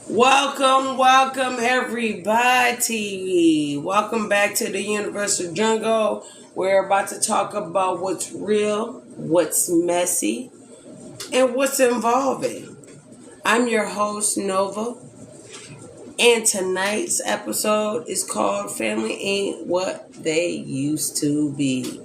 Welcome everybody. Welcome back to the Universal Jungle. We're about to talk about what's real, what's messy, and what's involving. I'm your host, Nova, and tonight's episode is called Family Ain't What They Used to Be.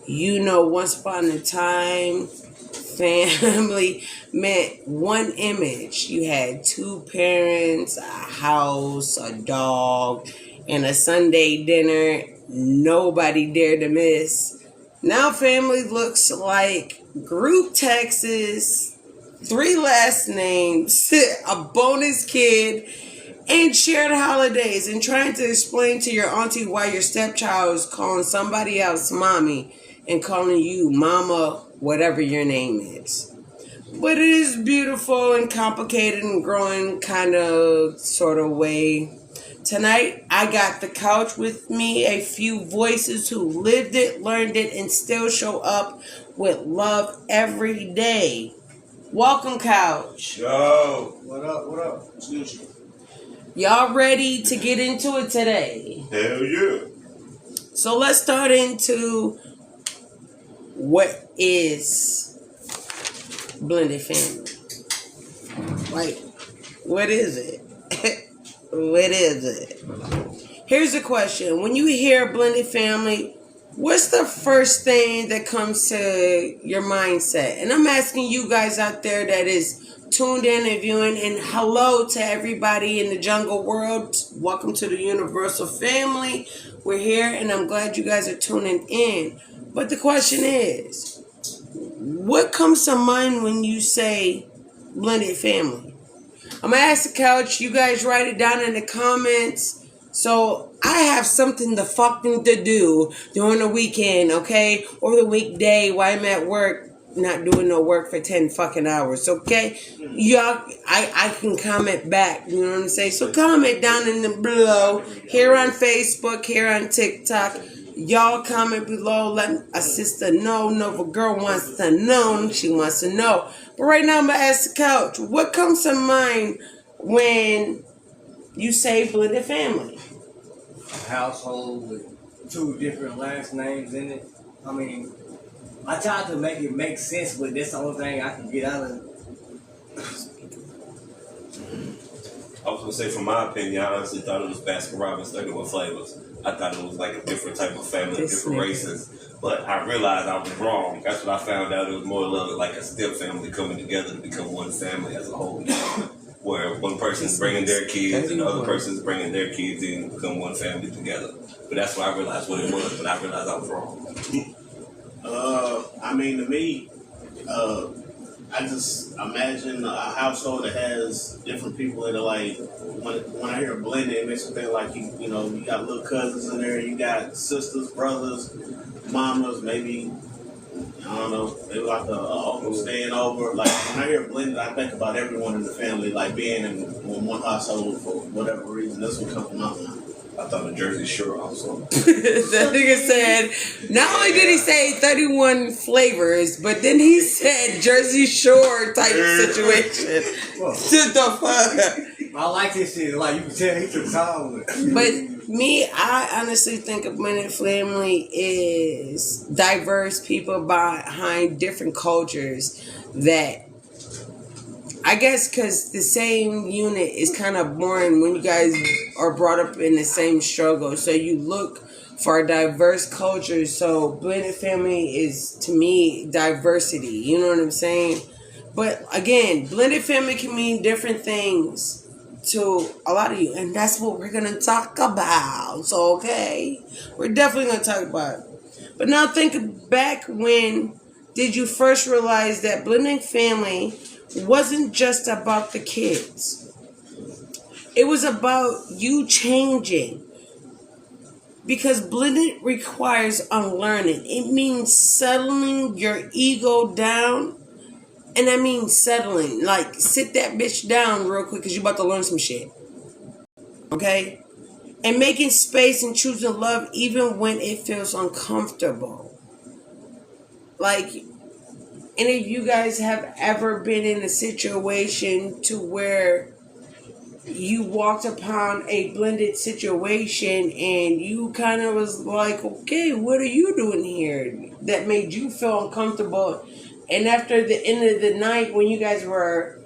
Once upon a time, family meant one image. You had two parents, a house, a dog, and a Sunday dinner nobody dared to miss. Now family looks like group texts, three last names, a bonus kid, and shared holidays, and trying to explain to your auntie why your stepchild is calling somebody else mommy and calling you mama, whatever your name is. But it is beautiful and complicated and growing kind of sort of way. Tonight, I got the couch with me, a few voices who lived it, learned it, and still show up with love every day. Welcome, couch. Yo, what up? What up? Excuse you. Y'all ready to get into it today? Hell yeah. So let's start into what is blended family. Like, what is it? What is it? Here's a question. When you hear blended family, what's the first thing that comes to your mindset? And I'm asking you guys out there that is tuned in and viewing, and hello to everybody in the jungle world. Welcome to the Universal Family. We're here and I'm glad you guys are tuning in. But the question is, what comes to mind when you say blended family? I'm going to ask the couch. You guys write it down in the comments. So I have something to fucking to do during the weekend, okay? Or the weekday while I'm at work, not doing no work for 10 fucking hours, okay? Y'all, I can comment back, you know what I'm saying? So comment down in the below, here on Facebook, here on TikTok. Y'all comment below, let a sister know. Nova girl wants to know. She wants to know. But right now, I'm going to ask the couch, what comes to mind when you say blended family? A household with two different last names in it. I mean, I tried to make it make sense, but that's the only thing I can get out of it. I was gonna say, from my opinion, I honestly thought it was Baskin Robbins 31 flavors. I thought it was like a different type of family, different races. But I realized I was wrong. That's what I found out. It was more like a step family coming together to become one family as a whole. Where one person's bringing their kids and the other person's bringing their kids in to become one family together. But that's why I realized what it was. But I realized I was wrong. To me, I just imagine a household that has different people that are like, when I hear blended, it makes me think like, you got little cousins in there, you got sisters, brothers, mamas, maybe, I don't know, maybe like a uncle staying over. Like, when I hear blended, I think about everyone in the family, like being in one household for whatever reason. That's what comes to my mind. I thought of Jersey Shore also. That nigga said, not only did he say 31 flavors, but then he said Jersey Shore type situation. Shut the fuck. I like this shit. Like, you can tell he took time with it. But me, I honestly think a blended family is diverse people behind different cultures that, I guess because the same unit is kind of boring when you guys are brought up in the same struggle. So you look for a diverse culture. So blended family is, to me, diversity. You know what I'm saying? But again, blended family can mean different things to a lot of you. And that's what we're going to talk about. So, okay? We're definitely going to talk about it. But now think back, when did you first realize that blended family wasn't just about the kids? It was about you changing. Because blended requires unlearning. It means settling your ego down. And I mean settling. Like, sit that bitch down real quick because you're about to learn some shit. Okay? And making space and choosing love even when it feels uncomfortable. Like, any of you guys have ever been in a situation to where you walked upon a blended situation and you kind of was like, okay, what are you doing here? That made you feel uncomfortable. And after the end of the night, when you guys were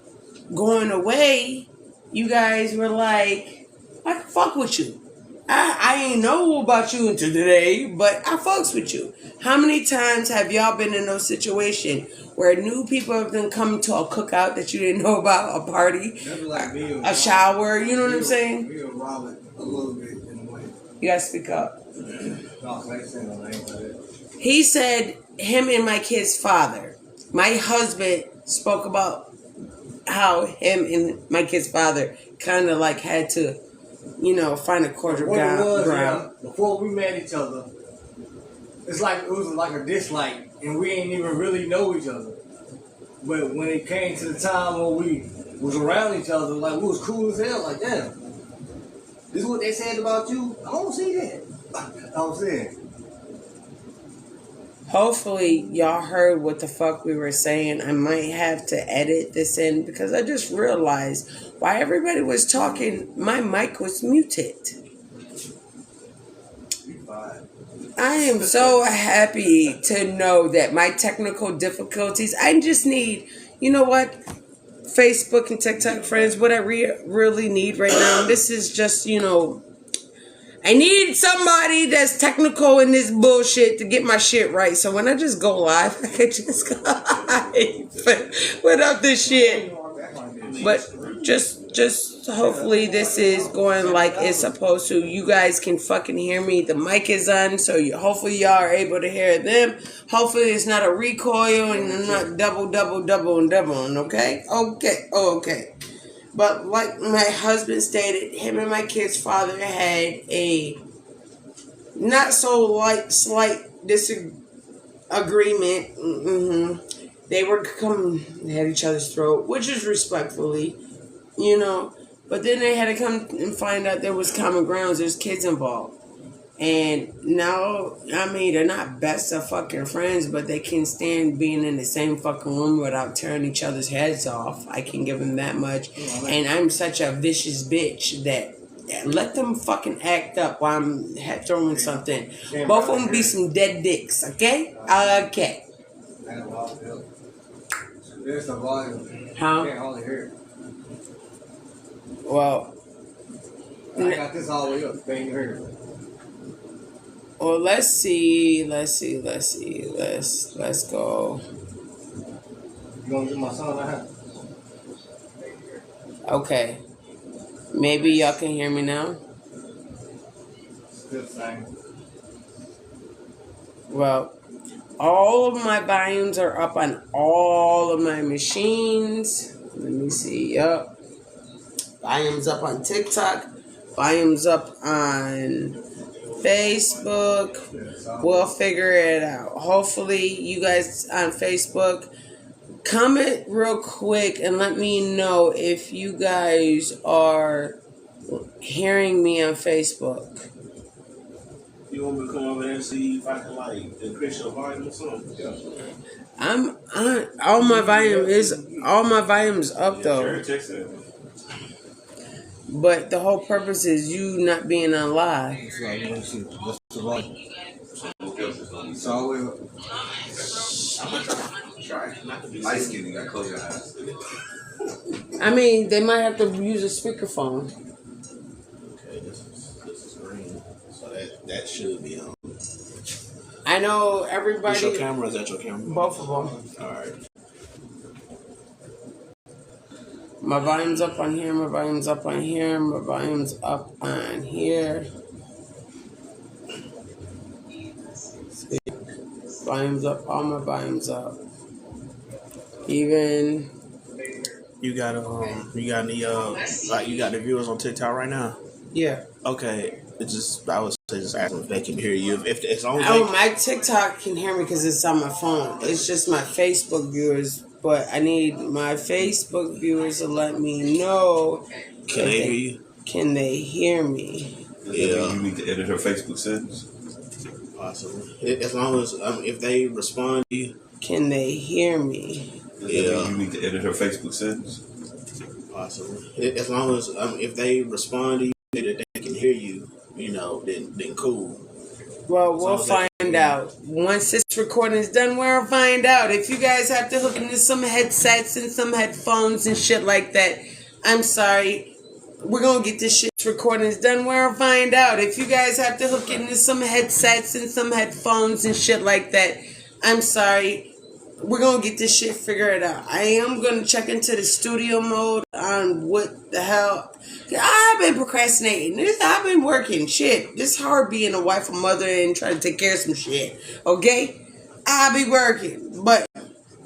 going away, you guys were like, I can fuck with you. I ain't know about you until today, but I fucks with you. How many times have y'all been in those situations where new people have been come to a cookout that you didn't know about, a party, Like a shower, you know what I'm saying? We were Robert a little bit in a way. You gotta speak up. No, I ain't saying no names like that. He said him and my kid's father. My husband spoke about how him and my kid's father kind of like had to, find a cordial What it was, ground. before we met each other, it's like it was like a dislike, and we ain't even really know each other. But when it came to the time when we was around each other, like we was cool as hell. Like, damn, this is what they said about you. I don't see that. I'm saying. Hopefully y'all heard what the fuck we were saying. I might have to edit this in because I just realized while everybody was talking, my mic was muted. I am so happy to know that my technical difficulties, I just need, you know what? Facebook and TikTok friends, what I really need right now, this is just, I need somebody that's technical in this bullshit to get my shit right. So when I just go live, I can just go without this shit. But just hopefully this is going like it's supposed to. You guys can fucking hear me. The mic is on, so hopefully y'all are able to hear them. Hopefully it's not a recoil and I'm not double, okay? Okay. But like my husband stated, him and my kid's father had a not so slight disagreement. They were coming at each other's throat, which is respectfully, But then they had to come and find out there was common grounds. There's kids involved. And now, they're not best of fucking friends, but they can stand being in the same fucking room without tearing each other's heads off. I can give them that much. And I'm such a vicious bitch that let them fucking act up while I'm throwing something. Both of them be some dead dicks, okay? Okay. There's the volume. Huh? I can't hardly hear it. Well, I got this all the way up. Can't even hear it. Well, let's see. Let's go. You gonna get my son out? Okay. Maybe y'all can hear me now. Still saying. Well, all of my volumes are up on all of my machines. Let me see. Yup. Volumes up on TikTok. Volumes up on Facebook. We'll figure it out. Hopefully you guys on Facebook comment real quick and let me know if you guys are hearing me on Facebook. You want me to come over there and see if I can increase your volume or something? I'm on all my volumes up though. But the whole purpose is you not being on live. What's the volume? So Light skin, you gotta close your eyes. They might have to use a speakerphone. Okay, this is green. So that should be on. I know everybody. Is your camera or is that your camera? Both of them. Alright. My volume's up on here, my volume's up on here, my volume's up on here. See, volume's up, all my volume's up. Even You got any you got the viewers on TikTok right now? yeah. Okay. I would say just ask them if they can hear you. If it's only My TikTok can hear me because it's on my phone. It's just my Facebook viewers, but I need my Facebook viewers to let me know. Can they hear you? Can they hear me? Yeah. You need to edit her Facebook settings. Possibly. As long as if they respond to you. Can they hear me? Yeah. You need to edit her Facebook settings. possibly. As long as if they respond to you that they can hear you, then cool. Well, As we'll long as they find out. Once this recording is done, we'll find out. If you guys have to hook into some headsets and some headphones and shit like that, I'm sorry. We're going to get this shit recording is done. We'll find out. If you guys have to hook into some headsets and some headphones and shit like that, I'm sorry. We're going to get this shit figured out. I am going to check into the studio mode on what the hell. I've been procrastinating. I've been working. Shit. This hard being a wife, a mother, and trying to take care of some shit. Okay? I'll be working. But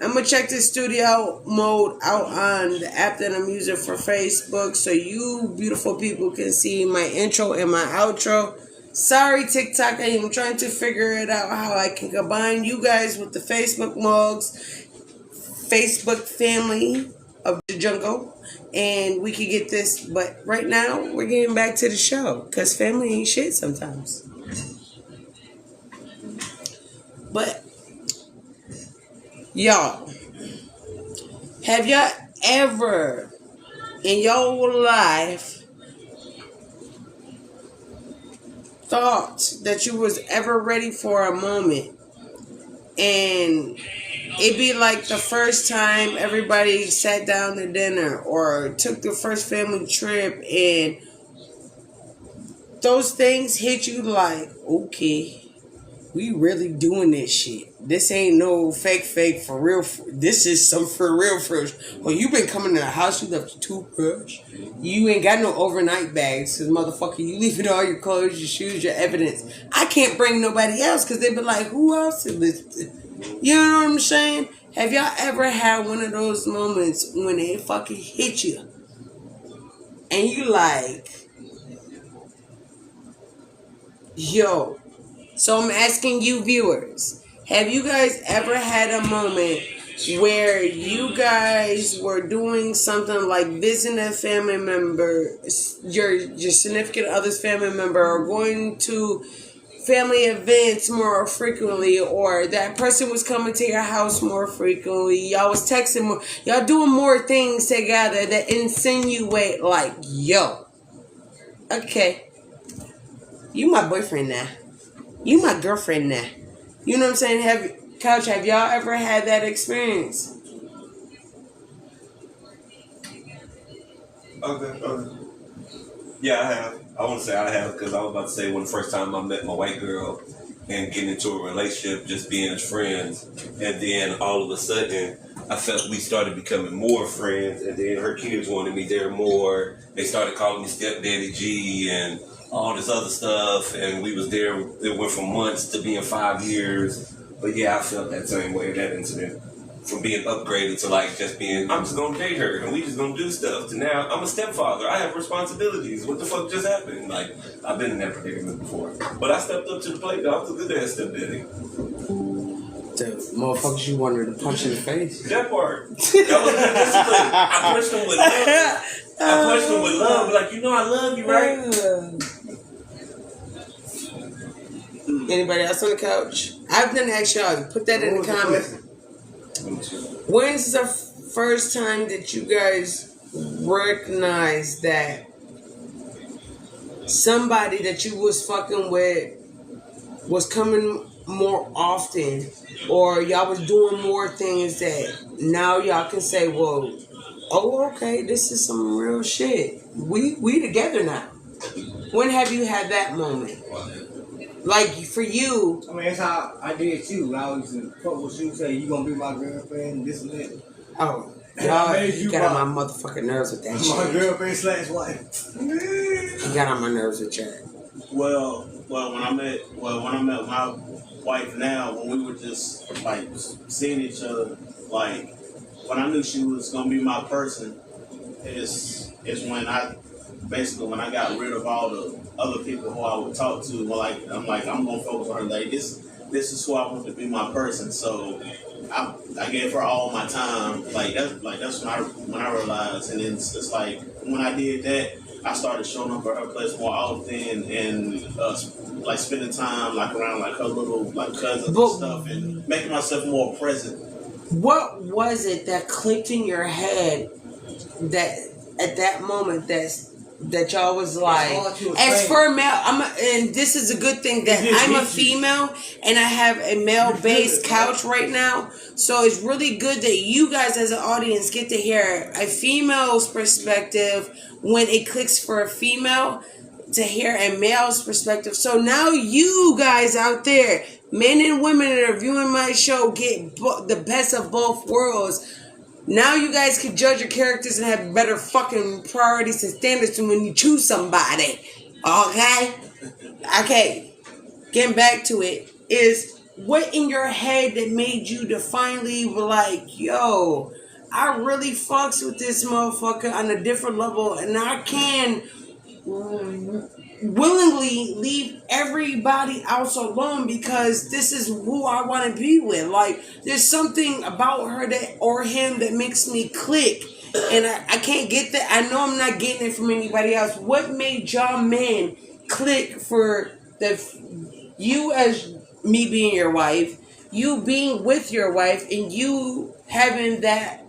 I'm going to check the studio mode out on the app that I'm using for Facebook so you beautiful people can see my intro and my outro. Sorry, TikTok. I am trying to figure it out how I can combine you guys with the Facebook mugs, Facebook family of the jungle, and we can get this. But right now, we're getting back to the show because family ain't shit sometimes. But, y'all, have y'all ever in your life thought that you was ever ready for a moment and it'd be like the first time everybody sat down to dinner or took the first family trip and those things hit you like, okay, we really doing this shit. This ain't no fake for real. This is some for real. Well, you been coming to the house, you left your toothbrush. You ain't got no overnight bags. Cause motherfucker, you leaving all your clothes, your shoes, your evidence. I can't bring nobody else cause they be like, who else is this? You know what I'm saying? Have y'all ever had one of those moments when it fucking hit you? And you like, yo. So I'm asking you viewers, have you guys ever had a moment where you guys were doing something like visiting a family member, your significant other's family member, or going to family events more frequently, or that person was coming to your house more frequently, y'all was texting more, y'all doing more things together that insinuate like, yo, okay, you my boyfriend now. You my girlfriend now. You know what I'm saying? Have y'all ever had that experience? Okay. Yeah, I have. I want to say I have because I was about to say when the first time I met my white girl and getting into a relationship, just being as friends, and then all of a sudden I felt we started becoming more friends, and then her kids wanted me there more. They started calling me Stepdaddy G and all this other stuff, and we was there. It went from months to being 5 years. But yeah, I felt that same way, that incident. From being upgraded to like just being, I'm just gonna date her and we just gonna do stuff, to now I'm a stepfather. I have responsibilities. What the fuck just happened? Like, I've been in that predicament before. But I stepped up to the plate, though. I was a good ass stepdaddy. The motherfuckers you wanted to punch in the face. That part. That was good discipline. I punched him with love. Like, I love you, right? Anybody else on the couch? I've done ask y'all. Put that in the comments. When's the first time that you guys recognized that somebody that you was fucking with was coming more often, or y'all was doing more things that now y'all can say, well, oh, okay, this is some real shit. We together now. When have you had that moment? Like, for you... I mean, that's how I did too. I was in fuck with you, say, you gonna be my girlfriend, this and that. Oh, y'all, you got on my motherfucking nerves with that shit. My girlfriend / wife. You got on my nerves with that. Well, when I met my wife now, when we were just, like, seeing each other, like, when I knew she was gonna be my person, is when I got rid of all the other people who I would talk to. I'm gonna focus on her. Like, this is who I want to be my person. So I gave her all my time. That's when I realized. And then it's like when I did that, I started showing up at her place more often and like spending time like around like her little like cousins and stuff, and making myself more present. What was it that clicked in your head that at that moment that y'all was like, hard to as explain. for a male, and this is a good thing that It just I'm a hits you. female and I have a male based couch right now. So it's really good that you guys as an audience get to hear a female's perspective when it clicks for a female, to hear a male's perspective. So now you guys out there, men and women that are viewing my show, get the best of both worlds. Now you guys can judge your characters and have better fucking priorities and standards when you choose somebody. Okay? Okay. Getting back to it, is what in your head that made you to finally be like, yo, I really fucks with this motherfucker on a different level, and I can willingly leave everybody else alone because this is who I want to be with. Like, there's something about her that or him that makes me click, and I can't get that. I know I'm not getting it from anybody else. What made y'all men click for you as me being your wife, you being with your wife, and you having that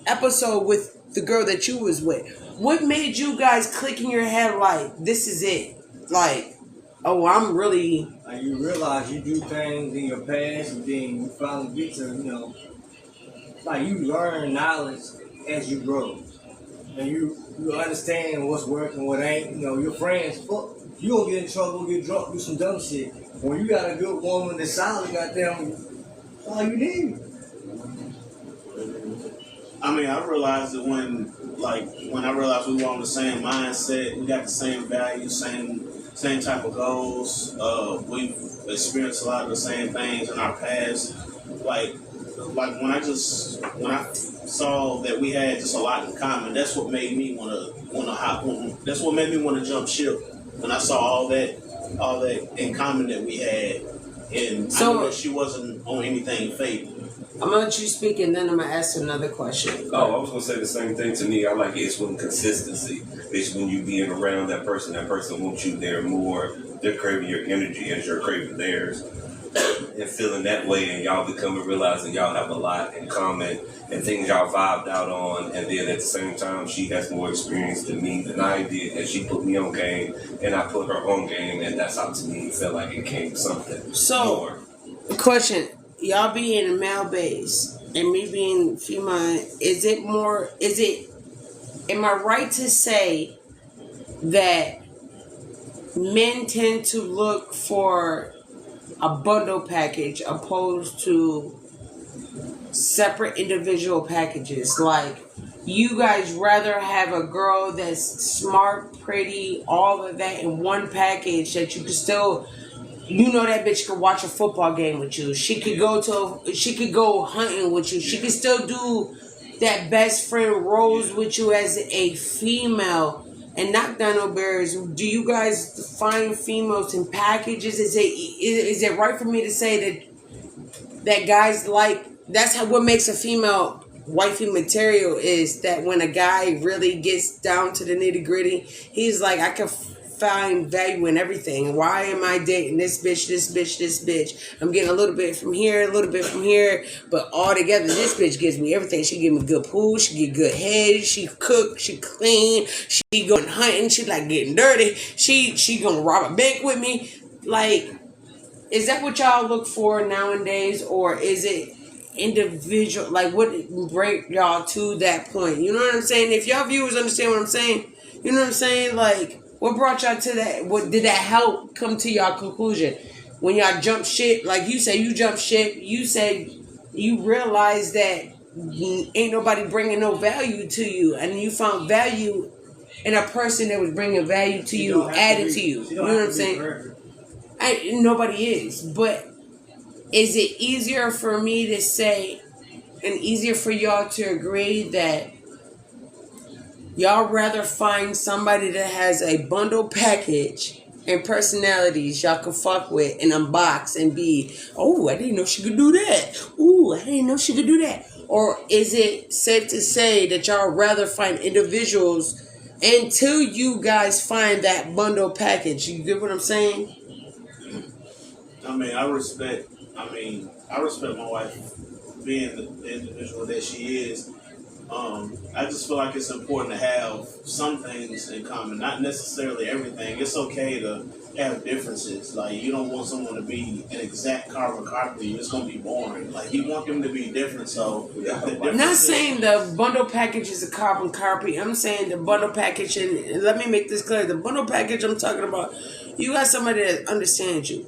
episode with the girl that you was with? What made you guys click in your head like, this is it? Like, oh, I'm really... Like, you realize you do things in your past, and then you finally get to, like, you learn knowledge as you grow. And you understand what's working, what ain't. Your friends, fuck, you gonna get in trouble, get drunk, do some dumb shit. When you got a good woman that's solid, goddamn, that's all you need. I mean, I realized that when I realized we were on the same mindset, we got the same values, same type of goals. We've experienced a lot of the same things in our past. Like when I saw that we had just a lot in common, that's what made me wanna hop on. That's what made me want to jump ship. When I saw all that in common that we had, and I knew that she wasn't on anything fake. I'm gonna let you speak, and then I'm gonna ask another question. Oh, I was gonna say the same thing to me. I like it's when consistency. It's when you being around that person wants you there more. They're craving your energy as you're craving theirs. And feeling that way, and y'all becoming realizing y'all have a lot in common and things y'all vibed out on, and then at the same time she has more experience than me than I did, and she put me on game and I put her on game, and that's how to me it felt like it came something more. Question. Y'all being a male base and me being female, am I right to say that men tend to look for a bundle package opposed to separate individual packages? Like, you guys rather have a girl that's smart, pretty, all of that in one package that you can still... that bitch could watch a football game with you. She could go hunting with you. She could still do that best friend roles with you as a female and knock down no barriers. Do you guys find females in packages? Is it right for me to say that guys like, that's what makes a female wifey material, is that when a guy really gets down to the nitty gritty, he's like, I can find value in everything. Why am I dating this bitch, this bitch, this bitch? I'm getting a little bit from here, a little bit from here, but all together, this bitch gives me everything. She give me good pool, she get good head, she cook, she clean, she going hunting, she like getting dirty, she gonna rob a bank with me. Like, is that what y'all look for nowadays, or is it individual? Like, what break y'all to that point? You know what I'm saying? If y'all viewers understand what I'm saying, you know what I'm saying? Like, what brought y'all to that? What did that help come to y'all conclusion? When y'all jump ship, like you say, you jump ship, you said you realized that ain't nobody bringing no value to you, and you found value in a person that was bringing value to you, added to you. You know what I'm saying? Nobody is, but is it easier for me to say, and easier for y'all to agree that y'all rather find somebody that has a bundle package and personalities y'all can fuck with and unbox and be, oh, I didn't know she could do that. Ooh, I didn't know she could do that. Or is it safe to say that y'all rather find individuals until you guys find that bundle package? You get what I'm saying? I respect my wife being the individual that she is. I just feel like it's important to have some things in common, not necessarily everything. It's okay to have differences. Like, you don't want someone to be an exact carbon copy. It's gonna be boring. Like, you want them to be different. So I'm not saying the bundle package is a carbon copy. I'm saying the bundle package, and let me make this clear. The bundle package I'm talking about, you got somebody that understands you.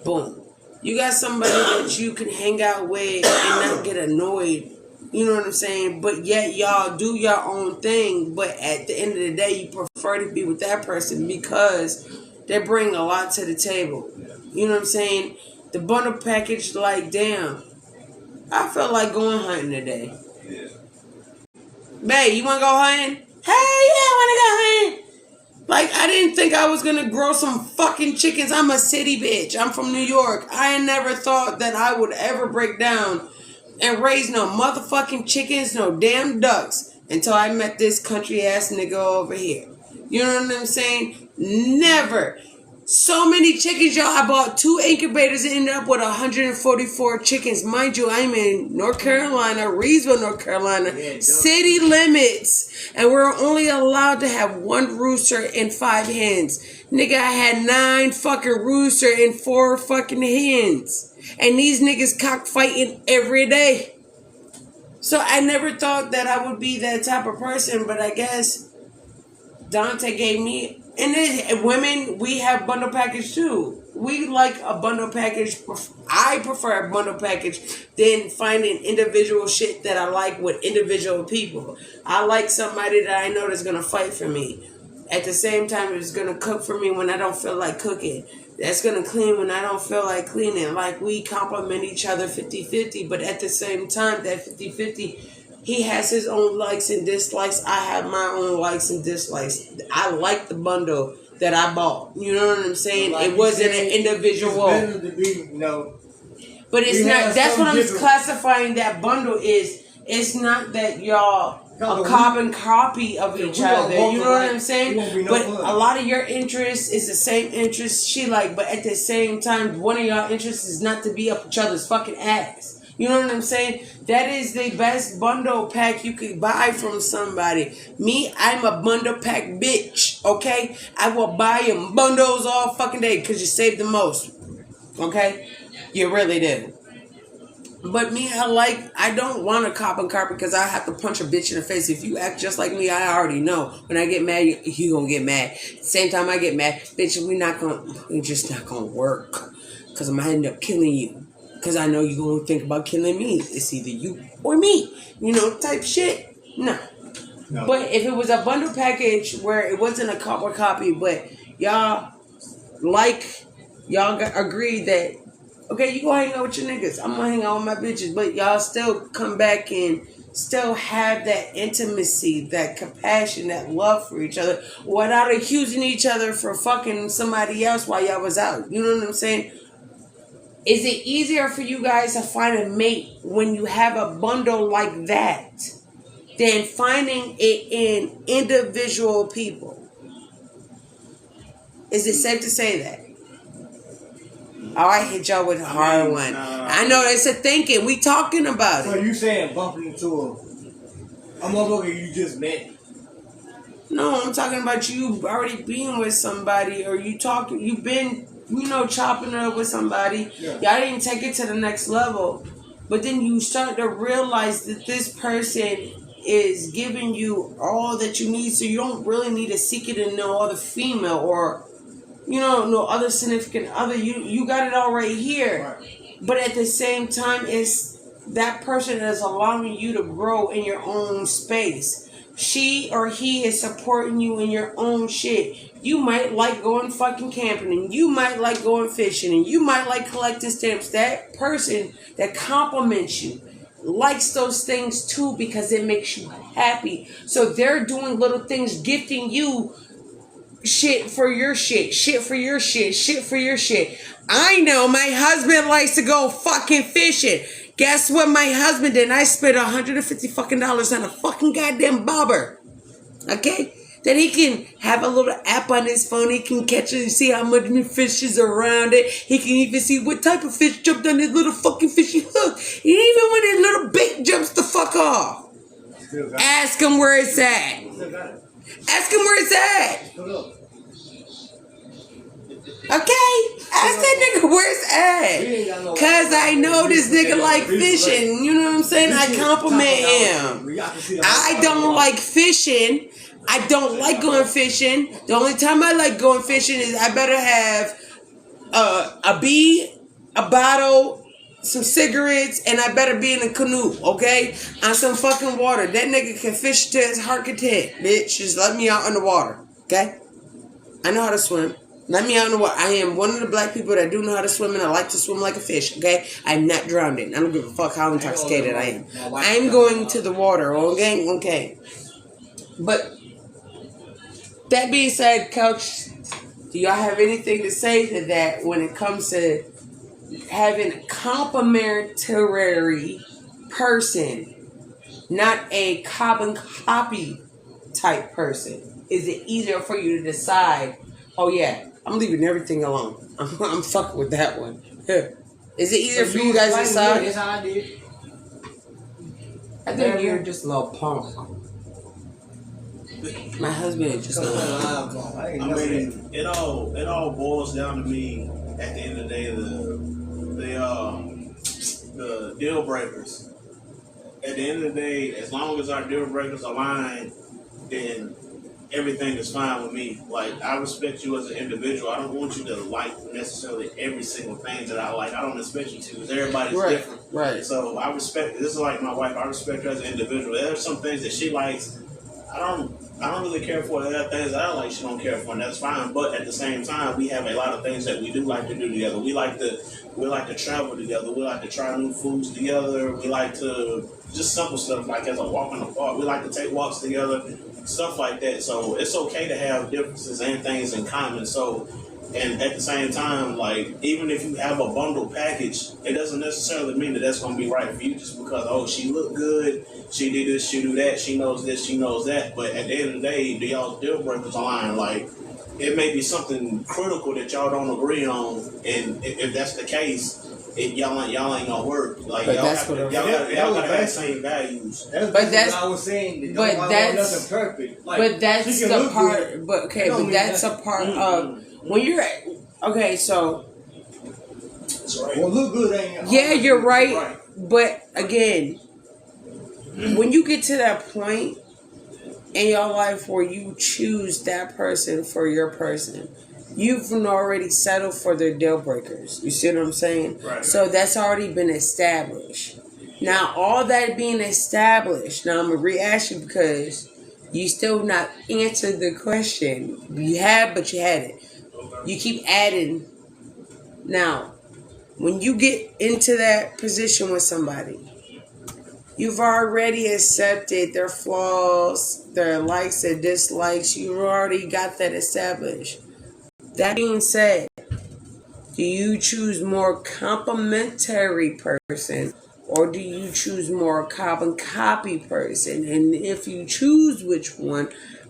Boom. You got somebody that you can hang out with and not get annoyed. You know what I'm saying? But yet y'all do your own thing. But at the end of the day, you prefer to be with that person because they bring a lot to the table. You know what I'm saying? The bundle package, like, damn, I feel like going hunting today. Yeah. Babe, you want to go hunting? Hey, yeah, I want to go hunting. Like, I didn't think I was going to grow some fucking chickens. I'm a city bitch. I'm from New York. I never thought that I would ever break down and raise no motherfucking chickens, no damn ducks, until I met this country ass nigga over here. You know what I'm saying? Never. So many chickens, y'all. I bought 2 incubators and ended up with 144 chickens. Mind you, I'm in North Carolina, Reedsville, North Carolina, city limits. And we're only allowed to have 1 rooster and 5 hens. Nigga, I had 9 fucking rooster and 4 fucking hens. And these niggas cockfighting every day. So I never thought that I would be that type of person, but I guess Dante gave me. And then women, we have bundle package too. We like a bundle package. I prefer a bundle package than finding individual shit that I like with individual people. I like somebody that I know that's going to fight for me. At the same time, it's going to cook for me when I don't feel like cooking. That's going to clean when I don't feel like cleaning. Like, we complement each other 50-50. But at the same time, that 50-50... he has his own likes and dislikes. I have my own likes and dislikes. I like the bundle that I bought. You know what I'm saying? Like it wasn't an individual. It's better to be, but it's we not. have That's some what I'm different- classifying that bundle is. It's not that y'all a carbon copy of each other. You know what I'm saying? But a lot of your interests is the same interest she like. But at the same time, one of y'all interests is not to be up each other's fucking ass. You know what I'm saying? That is the best bundle pack you could buy from somebody. Me, I'm a bundle pack bitch, okay? I will buy you bundles all fucking day because you save the most, okay? You really do. But me, I don't want a carbon copy because I have to punch a bitch in the face. If you act just like me, I already know. When I get mad, you gonna get mad. Same time I get mad, bitch, we just not gonna work because I'm gonna end up killing you. Because I know you're going to think about killing me. It's either you or me. You know, type shit. No. But if it was a bundle package where it wasn't a carbon copy, but y'all agreed that, okay, you go hang out with your niggas. I'm going to hang out with my bitches. But y'all still come back and still have that intimacy, that compassion, that love for each other without accusing each other for fucking somebody else while y'all was out. You know what I'm saying? Is it easier for you guys to find a mate when you have a bundle like that than finding it in individual people? Is it safe to say that? Oh, I hit y'all with a hard one. I know it's a thinking. We talking about it. So you saying bumping into a motherfucker you just met? No, I'm talking about you already being with somebody, or you've been, chopping it up with somebody. Yeah. Y'all didn't take it to the next level. But then you start to realize that this person is giving you all that you need, so you don't really need to seek it in no other female or, no other significant other. You got it all right here. Right. But at the same time, it's that person that is allowing you to grow in your own space. She or he is supporting you in your own shit. You might like going fucking camping, and you might like going fishing, and you might like collecting stamps. That person that compliments you likes those things too because it makes you happy. So they're doing little things, gifting you shit for your shit, shit for your shit, shit for your shit. I know my husband likes to go fucking fishing. Guess what my husband did? I spent $150 fucking dollars on a fucking goddamn bobber. Okay? Then he can have a little app on his phone. He can catch it and see how many fish is around it. He can even see what type of fish jumped on his little fucking fishy hook. And even when his little bait jumps the fuck off. Still got Ask him where it's at. it. Still got it. Ask him where it's at. Hold up. Okay? Ask that nigga where it's at. Cause I know this nigga like fishing. You know what I'm saying? I compliment him. I don't like fishing. I don't like going fishing. The only time I like going fishing is I better have a bee, a bottle, some cigarettes, and I better be in a canoe, okay? On some fucking water. That nigga can fish to his heart content, bitch. Just let me out in the water, okay? I know how to swim. Let me out in the water. I am one of the black people that do know how to swim, and I like to swim like a fish, okay? I'm not drowning. I don't give a fuck how intoxicated I am. I'm going to the water, okay? Okay. But that being said, Coach, do y'all have anything to say to that when it comes to having a complimentary person, not a carbon copy type person? Is it easier for you to decide, oh yeah, I'm leaving everything alone. I'm fucking with that one. Is it easier for you guys to decide? That's how I did. I think you're just a little punk. My husband is just a little punk. I mean, it all boils down to me at the end of the day, the deal breakers. At the end of the day, as long as our deal breakers align, then everything is fine with me. Like, I respect you as an individual. I don't want you to like necessarily every single thing that I like. I don't expect you to, because everybody's different. Right. So I respect, this is like my wife, I respect her as an individual. There are some things that she likes. I don't really care for. There are things that I like she don't care for, and that's fine. But at the same time, we have a lot of things that we do like to do together. We like to travel together. We like to try new foods together. We like to just simple stuff like as a walk in the park. We like to take walks together, stuff like that. So it's okay to have differences and things in common. So, and at the same time, like, even if you have a bundle package, it doesn't necessarily mean that that's going to be right for you just because, oh, she looked good, she did this, she do that, she knows this, she knows that. But at the end of the day, do y'all's deal breakers align? Like, it may be something critical that y'all don't agree on, and if that's the case, y'all ain't gonna work. Like, but y'all that's gotta have the same values. That's what I was saying. But that's nothing perfect. Like, but that's the part. Good, but okay, but that's a part of when you're okay. So That's right. well, look good ain't. yeah, you're right. But again, when you get to that point in your life where you choose that person for your person, you've already settled for their deal breakers. You see what I'm saying? Right. So that's already been established. Now, all that being established, now I'm going to re-ask you because you still not answered the question. You have, but you hadn't. You keep adding. Now, when you get into that position with somebody, you've already accepted their flaws, their likes, their dislikes. You've already got that established. That being said, do you choose more complimentary person or do you choose more carbon copy person? And if you choose which one,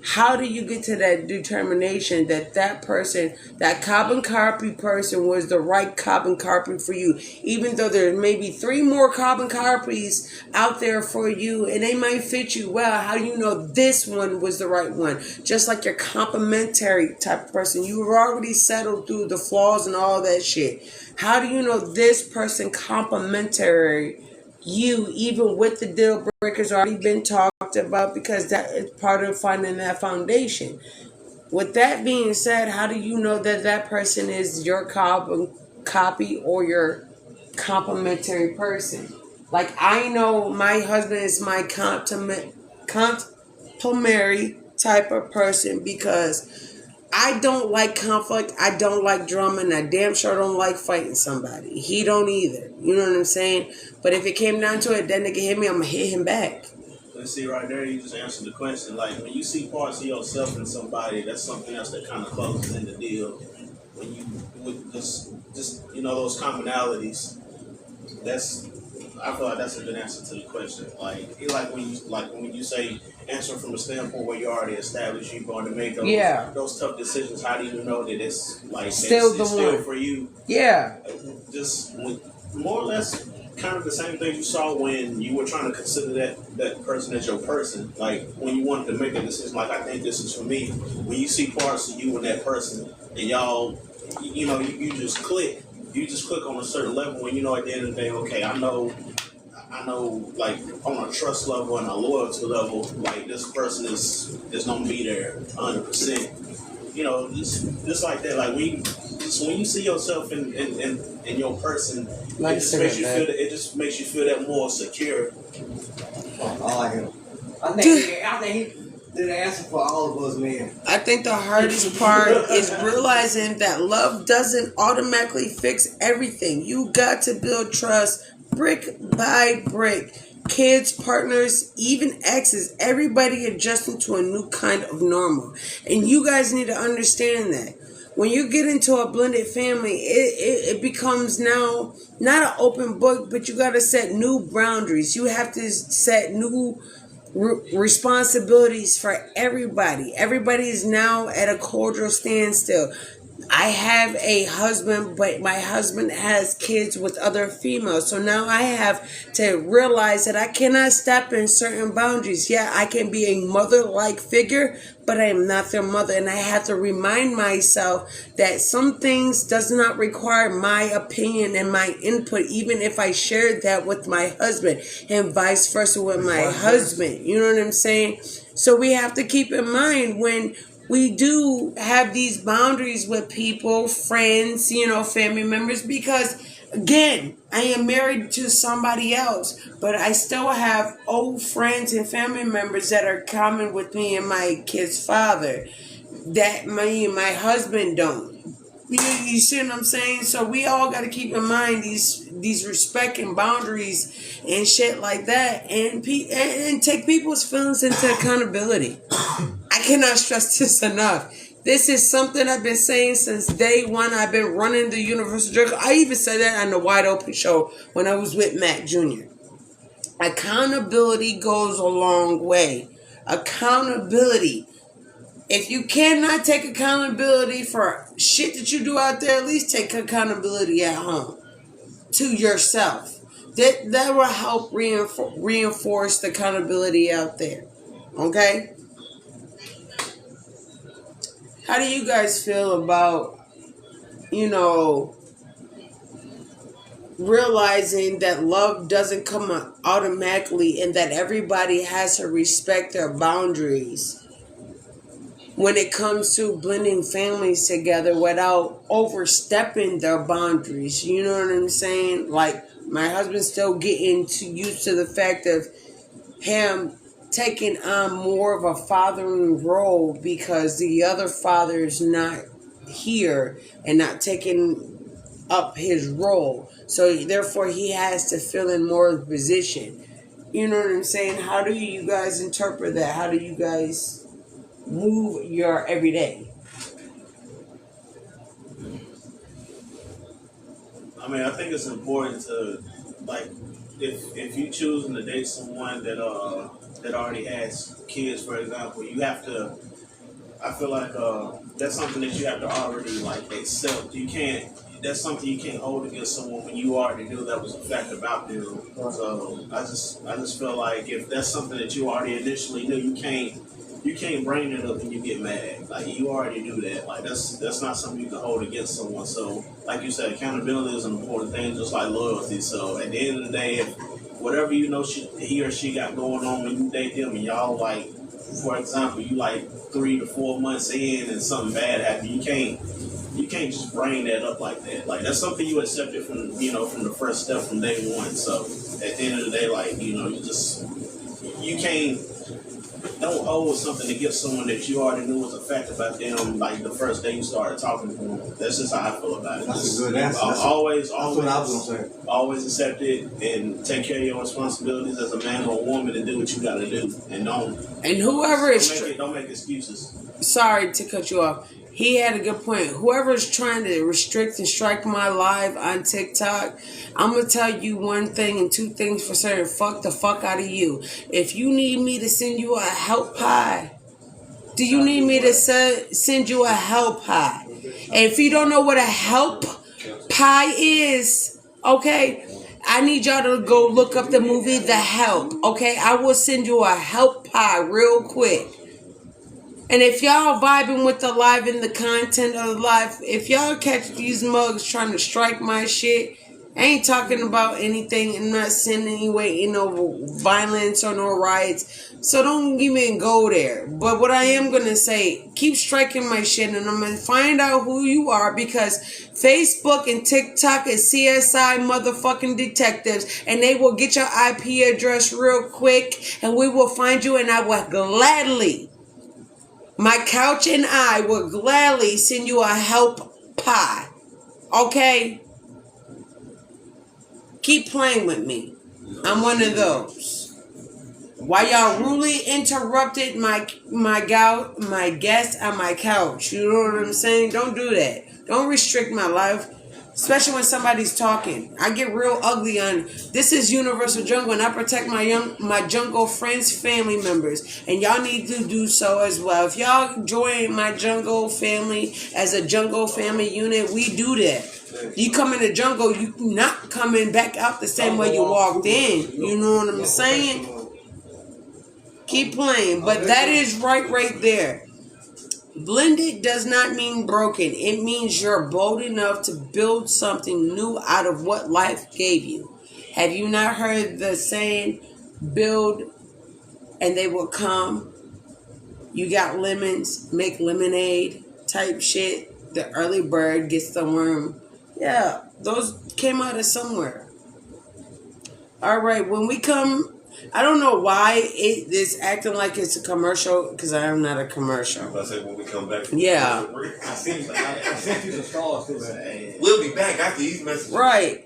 how do you get to that determination that that person, that carbon copy person was the right carbon copy for you? Even though there may be 3 more carbon copies out there for you and they might fit you well, how do you know this one was the right one? Just like your complimentary type of person, you've already settled through the flaws and all that shit. How do you know this person complimentary you, even with the deal breakers already been talked about, because that is part of finding that foundation. With that being said, how do you know that that person is your carbon copy or your complimentary person? Like, I know my husband is my complimentary type of person because I don't like conflict, I don't like drama, and I damn sure don't like fighting somebody. He don't either. You know what I'm saying? But if it came down to it, that nigga hit me, I'm going to hit him back. Let's see, right there, you just answered the question. Like, when you see parts of yourself in somebody, that's something else that kind of closes in the deal. When you, with just you know, those commonalities, I feel like that's a good answer to the question. Like when you say answer from the standpoint where you already established you're going to make those tough decisions. How do you know that it's like still it's still for you? Yeah. Just more or less kind of the same thing you saw when you were trying to consider that person as your person. Like when you wanted to make a decision, like I think this is for me. When you see parts of you and that person, and y'all, you just click. You just click on a certain level when you know at the end of the day, okay, I know, like on a trust level and a loyalty level, like this person is gonna be there 100%. Just like that. Like when you see yourself in your person, Like it just makes you feel that more secure. I like him. I think he did the answer for all of us, man. I think the hardest part is realizing that love doesn't automatically fix everything. You got to build trust brick by brick. Kids, partners, even exes, everybody adjusting to a new kind of normal. And you guys need to understand that. When you get into a blended family, it becomes now not an open book, but you got to set new boundaries. You have to set new responsibilities for everybody. Everybody is now at a cordial standstill. I have a husband, but my husband has kids with other females. So now I have to realize that I cannot step in certain boundaries. Yeah, I can be a mother-like figure, but I am not their mother. And I have to remind myself that some things does not require my opinion and my input, even if I shared that with my husband, and vice versa with my husband. You know what I'm saying? So we have to keep in mind when we do have these boundaries with people, friends, family members, because again, I am married to somebody else, but I still have old friends and family members that are common with me and my kid's father that my husband don't. You see what I'm saying? So we all got to keep in mind these respect and boundaries and shit like that, and take people's feelings into accountability. I cannot stress this enough. This is something I've been saying since day one. I've been running the Universal Jerk. I even said that on the Wide Open Show when I was with Matt Jr. Accountability goes a long way. Accountability. If you cannot take accountability for shit that you do out there, at least take accountability at home to yourself. That will help reinforce the accountability out there. Okay? How do you guys feel about, realizing that love doesn't come automatically and that everybody has to respect their boundaries when it comes to blending families together without overstepping their boundaries? You know what I'm saying? Like, my husband's still getting used to the fact of him taking on more of a fathering role because the other father is not here and not taking up his role. So therefore he has to fill in more of the position. You know what I'm saying? How do you guys interpret that? How do you guys move your everyday? I mean, I think it's important to, like, if you choosing to date someone that already has kids, for example, you have to. I feel like that's something that you have to already like accept. You can't. That's something you can't hold against someone when you already knew that was a fact about them. So I just feel like if that's something that you already initially knew, you can't bring it up when you get mad. Like, you already knew that. Like, that's not something you can hold against someone. So, like you said, accountability is an important thing, just like loyalty. So, at the end of the day, if whatever you know he or she got going on when you date them, and y'all, like, for example, you like 3 to 4 months in and something bad happened, you can't just bring that up like that. Like, that's something you accepted from the first step from day one. So, at the end of the day, like, you can't. Don't owe something to give someone that you already knew was a fact about them, like the first day you started talking to them. That's just how I feel about it. That's a good answer. Always what I was gonna say. Always accept it and take care of your responsibilities as a man or a woman and do what you gotta do. And don't make excuses. Sorry to cut you off. He had a good point. Whoever is trying to restrict and strike my live on TikTok, I'm going to tell you one thing and two things for certain. Fuck the fuck out of you. If you need me to send you a help pie, do you need me to send you a help pie? And if you don't know what a help pie is, okay, I need y'all to go look up the movie The Help. Okay, I will send you a help pie real quick. And if y'all vibing with the live and the content of the live, if y'all catch these mugs trying to strike my shit, I ain't talking about anything and not sending any no violence or no riots. So don't even go there. But what I am going to say, keep striking my shit and I'm going to find out who you are because Facebook and TikTok is CSI motherfucking detectives and they will get your IP address real quick and we will find you and I will gladly, my couch and I will gladly send you a help pie. Okay? Keep playing with me. I'm one of those. Why y'all rudely interrupted my guest on my couch? You know what I'm saying? Don't do that. Don't restrict my life, especially when somebody's talking. I get real ugly on. This is Universal Jungle, and I protect my jungle friends, family members, and y'all need to do so as well. If y'all join my jungle family as a jungle family unit, we do that. You come in the jungle, you not coming back out the same way you walked in. You know what I'm saying? Keep playing. But that is right there. Blended does not mean broken. It means you're bold enough to build something new out of what life gave you. Have you not heard the saying, build and they will come? You got lemons, make lemonade type shit. The early bird gets the worm. Yeah, those came out of somewhere. All right, when we come, I don't know why it is acting like it's a commercial, because I am not a commercial. I said when we come back. Yeah. I sent you the stars too, man. We'll be back after these messages. Right.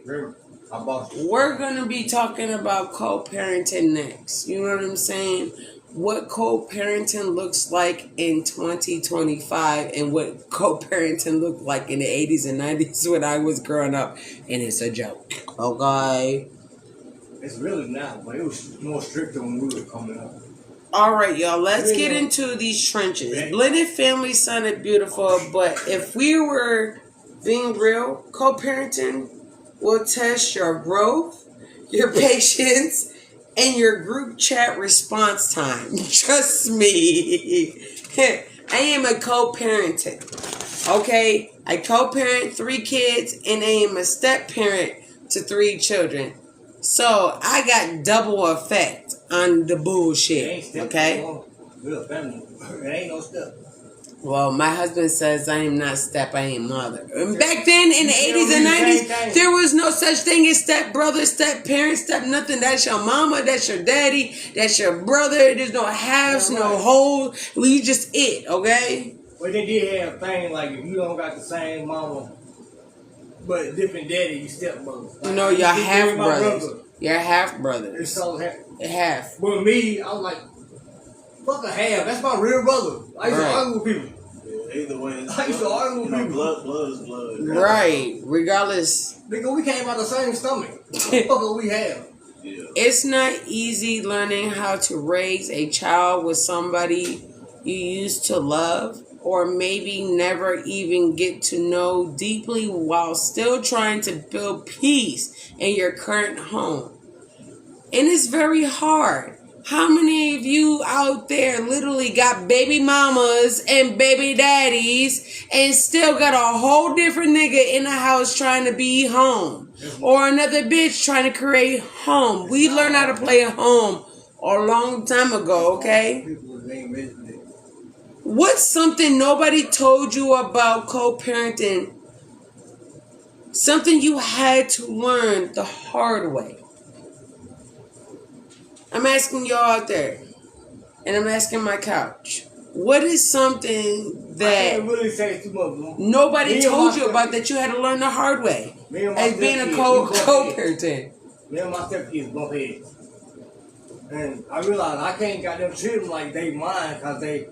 I bought you. We're going to be talking about co-parenting next. You know what I'm saying? What co-parenting looks like in 2025 and what co-parenting looked like in the 80s and 90s when I was growing up. And it's a joke. Okay. It's really not, but it was more stricter when we were coming up. All right, y'all. Let's get into these trenches. Blended family sounded beautiful, but if we were being real, co-parenting will test your growth, your patience, and your group chat response time. Trust me. I am a co-parenting. Okay? I co-parent 3 kids, and I am a step-parent to 3 children. So, I got double effect on the bullshit. Okay? We're a family. It ain't no step. Well, my husband says I am not step, I am mother. And back then, in the 80s and 90s, there was no such thing as step brother, step parent, step nothing. That's your mama, that's your daddy, that's your brother. There's no halves, no wholes. We just it, okay? But they did have a thing like if you don't got the same mama, but different daddy, you step brother. Like, No, you're half brothers. You're half It's brothers. so Half. But me, I was like, fuck a half. That's my real brother. I used to argue with people. Yeah, either way, I used to argue with people. blood is blood. Right. Regardless. Nigga, we came out the same stomach. What the fuck do we have? Yeah. It's not easy learning how to raise a child with somebody you used to love or maybe never even get to know deeply while still trying to build peace in your current home. And it's very hard. How many of you out there literally got baby mamas and baby daddies and still got a whole different nigga in the house trying to be home? Or another bitch trying to create home. We learned how to play home a long time ago, okay? People ain't ready for that. What's something nobody told you about co-parenting? Something you had to learn the hard way. I'm asking y'all out there, and I'm asking my couch. What is something I that can't really say too much, bro. nobody Me and told my you about that you had to learn the hard way Me and my as being a stepkids, co-parenting? Me and my stepkids bump heads. And I realized I can't got them treat them like they mine, because they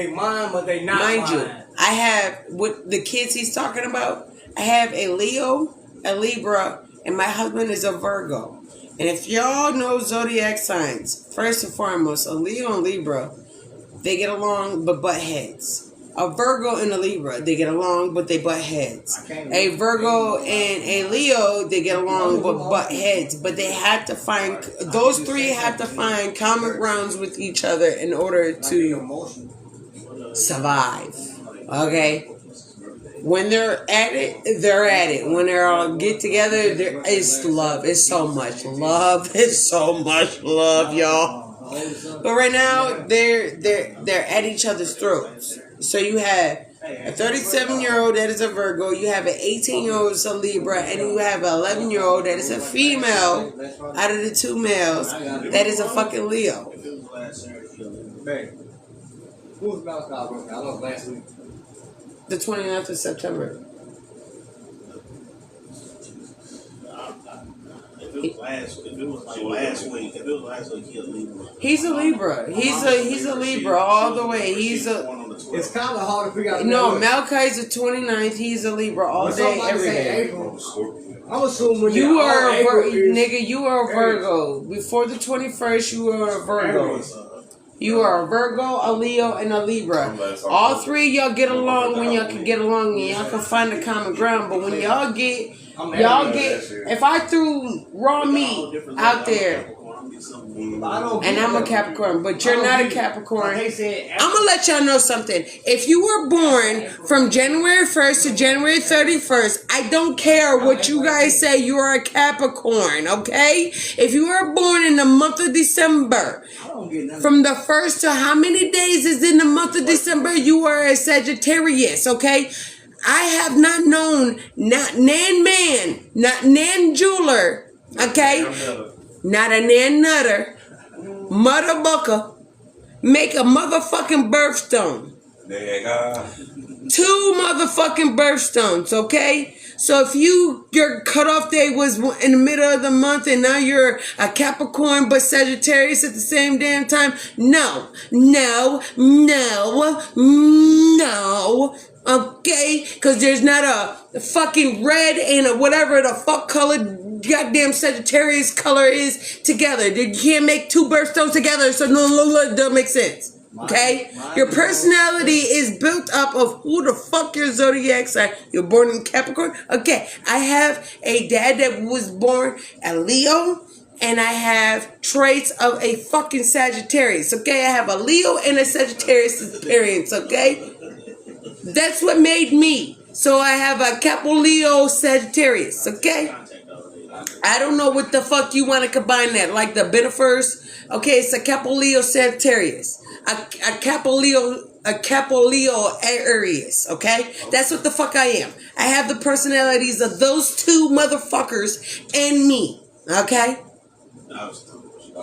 mine, but they not Mind mine. you, I have, with the kids he's talking about, I have a Leo, a Libra, and my husband is a Virgo. And if y'all know zodiac signs, first and foremost, a Leo and Libra, they get along but butt heads. A Virgo and a Libra, they get along, but they butt heads. A Virgo and a Leo, they get along, but butt heads. But they have to find, those three have to find common grounds with each other in order to survive. Okay? When they're at it, they're at it. When they're all get together, it's love. It's so much love. It's so much love, y'all. But right now, they're at each other's throats. So you have a 37-year-old that is a Virgo, you have an 18-year-old that's a Libra, and you have an 11-year-old that is a female out of the two males that is a fucking Leo. Hey, who was Mount Scott? I know last week. The 29th of September. If it was last week, he's a Libra. He's a Libra. He's a Libra all the way. He's a. It's kind of hard to figure out. No, Malachi's the 29th. He's a Libra all day, every day. I'm assuming You are a nigga. You are a Virgo. Before the 21st, you are a Virgo. You are a Virgo, a Leo, and a Libra. All three of y'all get along when y'all can get along and y'all can find a common ground. But when y'all get, if I threw raw meat out there, and I'm a Capricorn, but you're not a Capricorn, I'm gonna let y'all know something. If you were born from January 1st to January 31st, I don't care what you guys say, you are a Capricorn, okay? If you were born in the month of December, from the 1st to how many days is in the month of December, you are a Sagittarius, okay? I have not known, not Nan Man, not Nan Jeweler, okay? Not a Nan Nutter, Mother Bucker, make a motherfucking birthstone. Two motherfucking birthstones, okay? So if your cutoff day was in the middle of the month and now you're a Capricorn but Sagittarius at the same damn time, no. Okay? Because there's not a fucking red and a whatever the fuck color goddamn Sagittarius color is together. You can't make two birthstones together, so no, it doesn't make sense. Okay? Your personality is built up of who the fuck your zodiac sign. You're born in Capricorn? Okay. I have a dad that was born a Leo, and I have traits of a fucking Sagittarius. Okay? I have a Leo and a Sagittarius experience. Okay? That's what made me. So I have a Capo Leo Sagittarius. Okay? I don't know what the fuck you want to combine that. Like the Benefers. Okay, it's a Capo Leo Sagittarius. A Capo Leo Aries, okay? That's what the fuck I am. I have the personalities of those two motherfuckers and me, okay?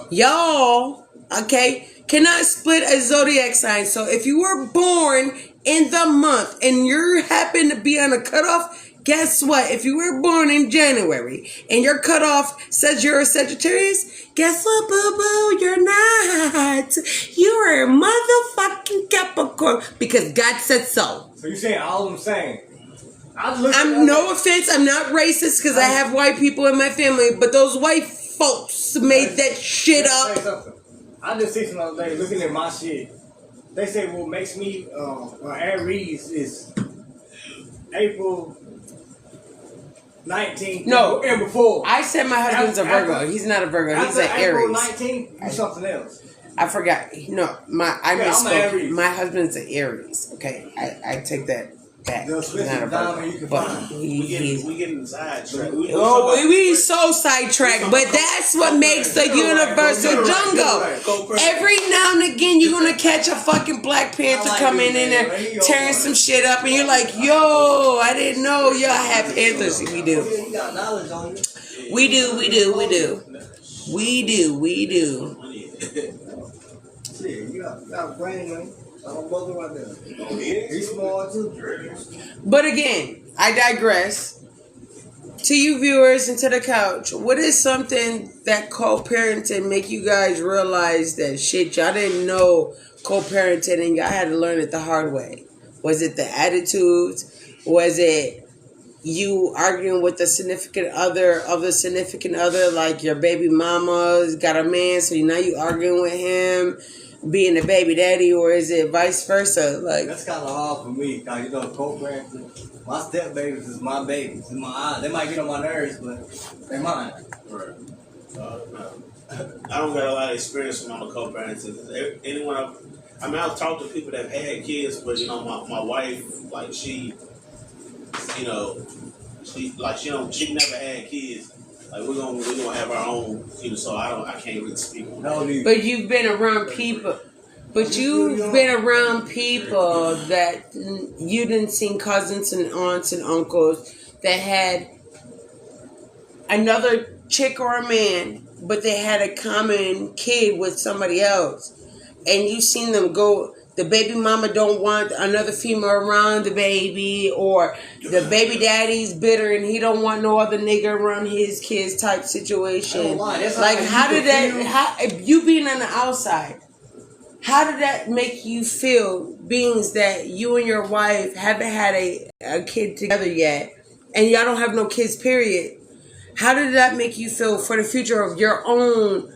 Y'all, okay, cannot split a zodiac sign. So if you were born in the month and you happen to be on a cutoff, guess what? If you were born in January and your cutoff says you're a Sagittarius, guess what, boo-boo? You're not. You're a motherfucking Capricorn because God said so. So you saying all I'm saying? I'm no offense. I'm not racist because I have white people in my family, but those white folks made that shit up. I just see some other day looking at my shit. They say what makes me Aries is April 19th. No, and before. I said my husband's a Virgo. He's not a Virgo. He's an Aries. April 19th, do something else. I forgot. No, I misspoke. My husband's an Aries. Okay, I take that back. He's not a Virgo, but we getting sidetracked. We so sidetracked, but that's what makes the universal jungle. Every now and again, you're gonna catch a fucking Black Panther coming in there tearing some shit up, and you're like, "Yo, I didn't know y'all have Panthers." We do. We do. You got a brain, man. I'm mother right there. He's small too. But again, I digress. To you viewers and to the couch, what is something that co-parenting make you guys realize that shit y'all didn't know co-parenting and y'all had to learn it the hard way? Was it the attitudes? Was it you arguing with the significant other of the significant other, like your baby mama's got a man, so now you arguing with him? being a baby daddy, or is it vice versa? Like, That's kind of hard for me, cause you know, co-parenting. My step babies is my babies, in my eyes. They might get on my nerves, but they're mine. Right. I don't got a lot of experience when I'm a co-parent. Anyone I've talked to people that have had kids, but you know, my wife, like she never had kids. Like we're gonna have our own, so I can't really speak on that. but you've been around people. But you've been around people that you didn't see cousins and aunts and uncles that had another chick or a man, but they had a common kid with somebody else. And you seen them go, the baby mama don't want another female around the baby, or the baby daddy's bitter and he don't want no other nigga around his kids type situation. Like, how did that, if you being on the outside, how did that make you feel, being that you and your wife haven't had a kid together yet, and y'all don't have no kids, period? How did that make you feel for the future of your own,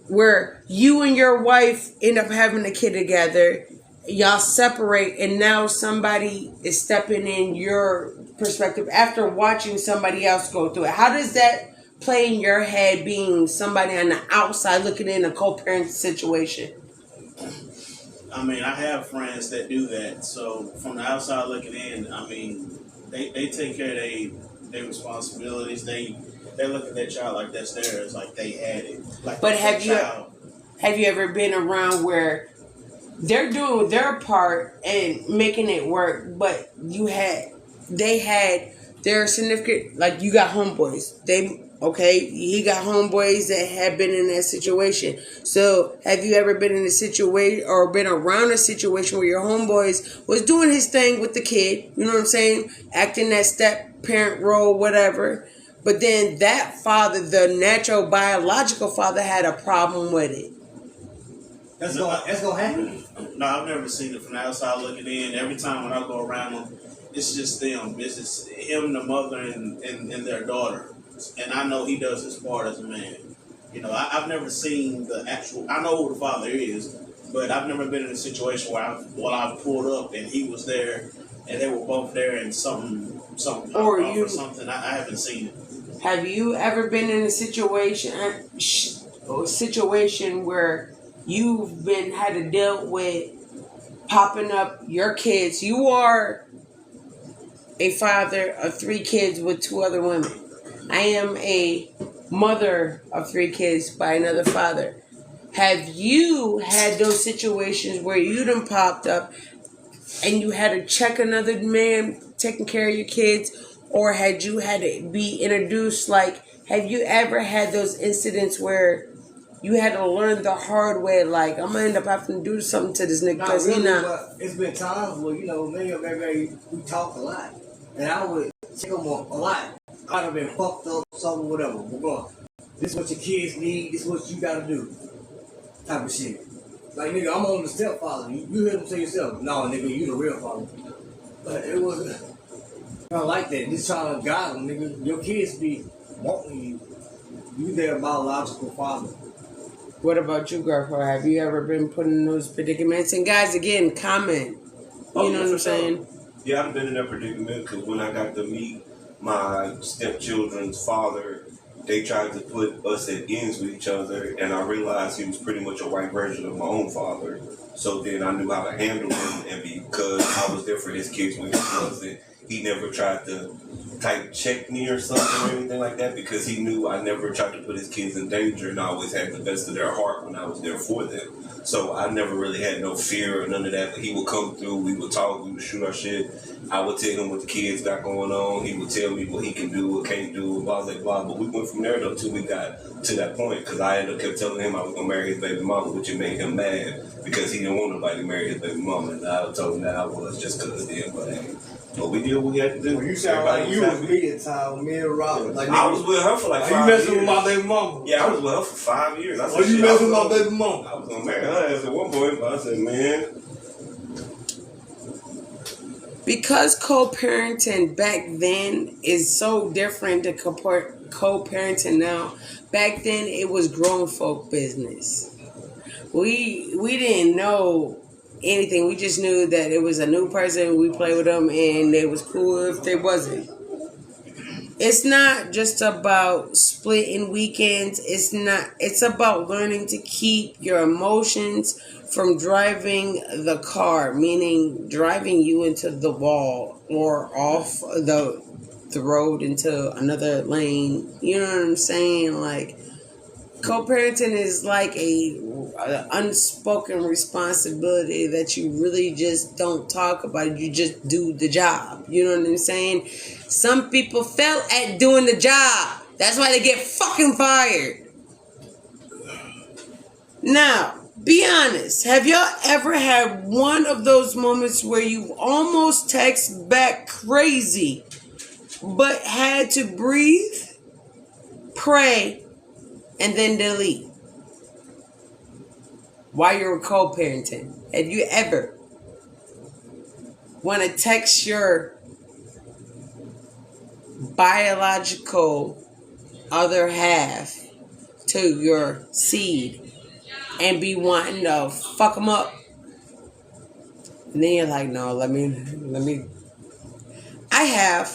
where you and your wife end up having a kid together, y'all separate, and now somebody is stepping in your perspective after watching somebody else go through it? How does that play in your head, being somebody on the outside looking in a co-parent situation? I mean, I have friends that do that. So from the outside looking in, I mean, they take care of their responsibilities. They're looking at their child like that's theirs, like they had it. Like, but have you ever been around where they're doing their part and making it work, but they had their significant, like, you got homeboys. He got homeboys that have been in that situation. So have you ever been in a situation or been around a situation where your homeboys was doing his thing with the kid, you know what I'm saying, acting that step parent role, whatever, but then that father, the natural biological father, had a problem with it? That's gonna happen. No, I've never seen it from the outside looking in. Every time when I go around them, it's just them. It's just him, the mother, and their daughter. And I know he does his part as a man. I've never seen the actual. I know who the father is, but I've never been in a situation where I pulled up and he was there, and they were both there, and something or something. I haven't seen it. Have you ever been in a situation where you've had to deal with popping up your kids? You are a father of 3 kids with 2 other women. I am a mother of 3 kids by another father. Have you had those situations where you done popped up and you had to check another man taking care of your kids, or had you had to be introduced? Like, have you ever had those incidents where you had to learn the hard way, like, I'm gonna end up having to do something to this nigga because really, but it's been times where, me and baby, we talk a lot, and I would take them a lot. I'd have been fucked up, something, whatever. But this is what your kids need. This is what you gotta do. Type of shit. Like, nigga, I'm on the stepfather. You hear them say yourself, no, nigga, you the real father. But it wasn't like that. Just trying to guide them, nigga. Your kids be wanting you. You their biological father. What about you, girl? Have you ever been put in those predicaments? And guys, again, comment. You know what I'm saying? Yeah, I've been in that predicament because when I got to meet my stepchildren's father, they tried to put us at ends with each other, and I realized he was pretty much a white version of my own father. So then I knew how to handle him, and because I was there for his kids when he wasn't, he never tried to type check me or something or anything like that, because he knew I never tried to put his kids in danger, and I always had the best of their heart when I was there for them. So I never really had no fear or none of that. But he would come through, we would talk, we would shoot our shit. I would tell him what the kids got going on. He would tell me what he can do, what can't do, blah, blah, blah. But we went from there, though, until we got to that point, because I kept telling him I was going to marry his baby mama, which it made him mad, because he didn't want nobody to marry his baby mama. And I told him that I was just because then. But we did what we had to do. Well, you sound like you was me at time, me and Robert. Like, I was with her for like 5 years. You messing with my baby mama? Yeah, I was with her for 5 years. I said, you messing with my baby mama? I was going to marry her at one point, but I said, man. Because co-parenting back then is so different to co-parenting now. Back then, it was grown folk business. we didn't know anything. We just knew that it was a new person. We played with them, and it was cool if they wasn't. It's not just about splitting weekends. It's not. It's about learning to keep your emotions from driving the car, meaning driving you into the wall or off the road into another lane. You know what I'm saying? Like, co-parenting is like a unspoken responsibility that you really just don't talk about. You just do the job. You know what I'm saying? Some people fail at doing the job. That's why they get fucking fired. Now, be honest. Have y'all ever had one of those moments where you almost text back crazy, but had to breathe, pray, and then delete while you're co-parenting? Have you ever want to text your biological other half to your seed and be wanting to fuck them up? And then you're like, no, let me. I have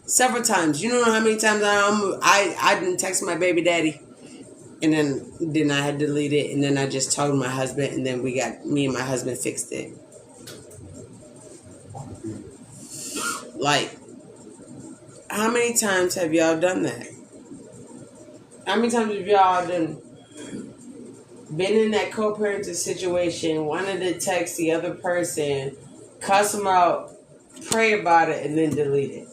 several times. You know how many times I didn't text my baby daddy. And then I had to delete it, and then I just told my husband, and then me and my husband fixed it. Like, how many times have y'all done that? How many times have y'all been in that co-parenting situation, wanted to text the other person, cuss them out, pray about it, and then delete it?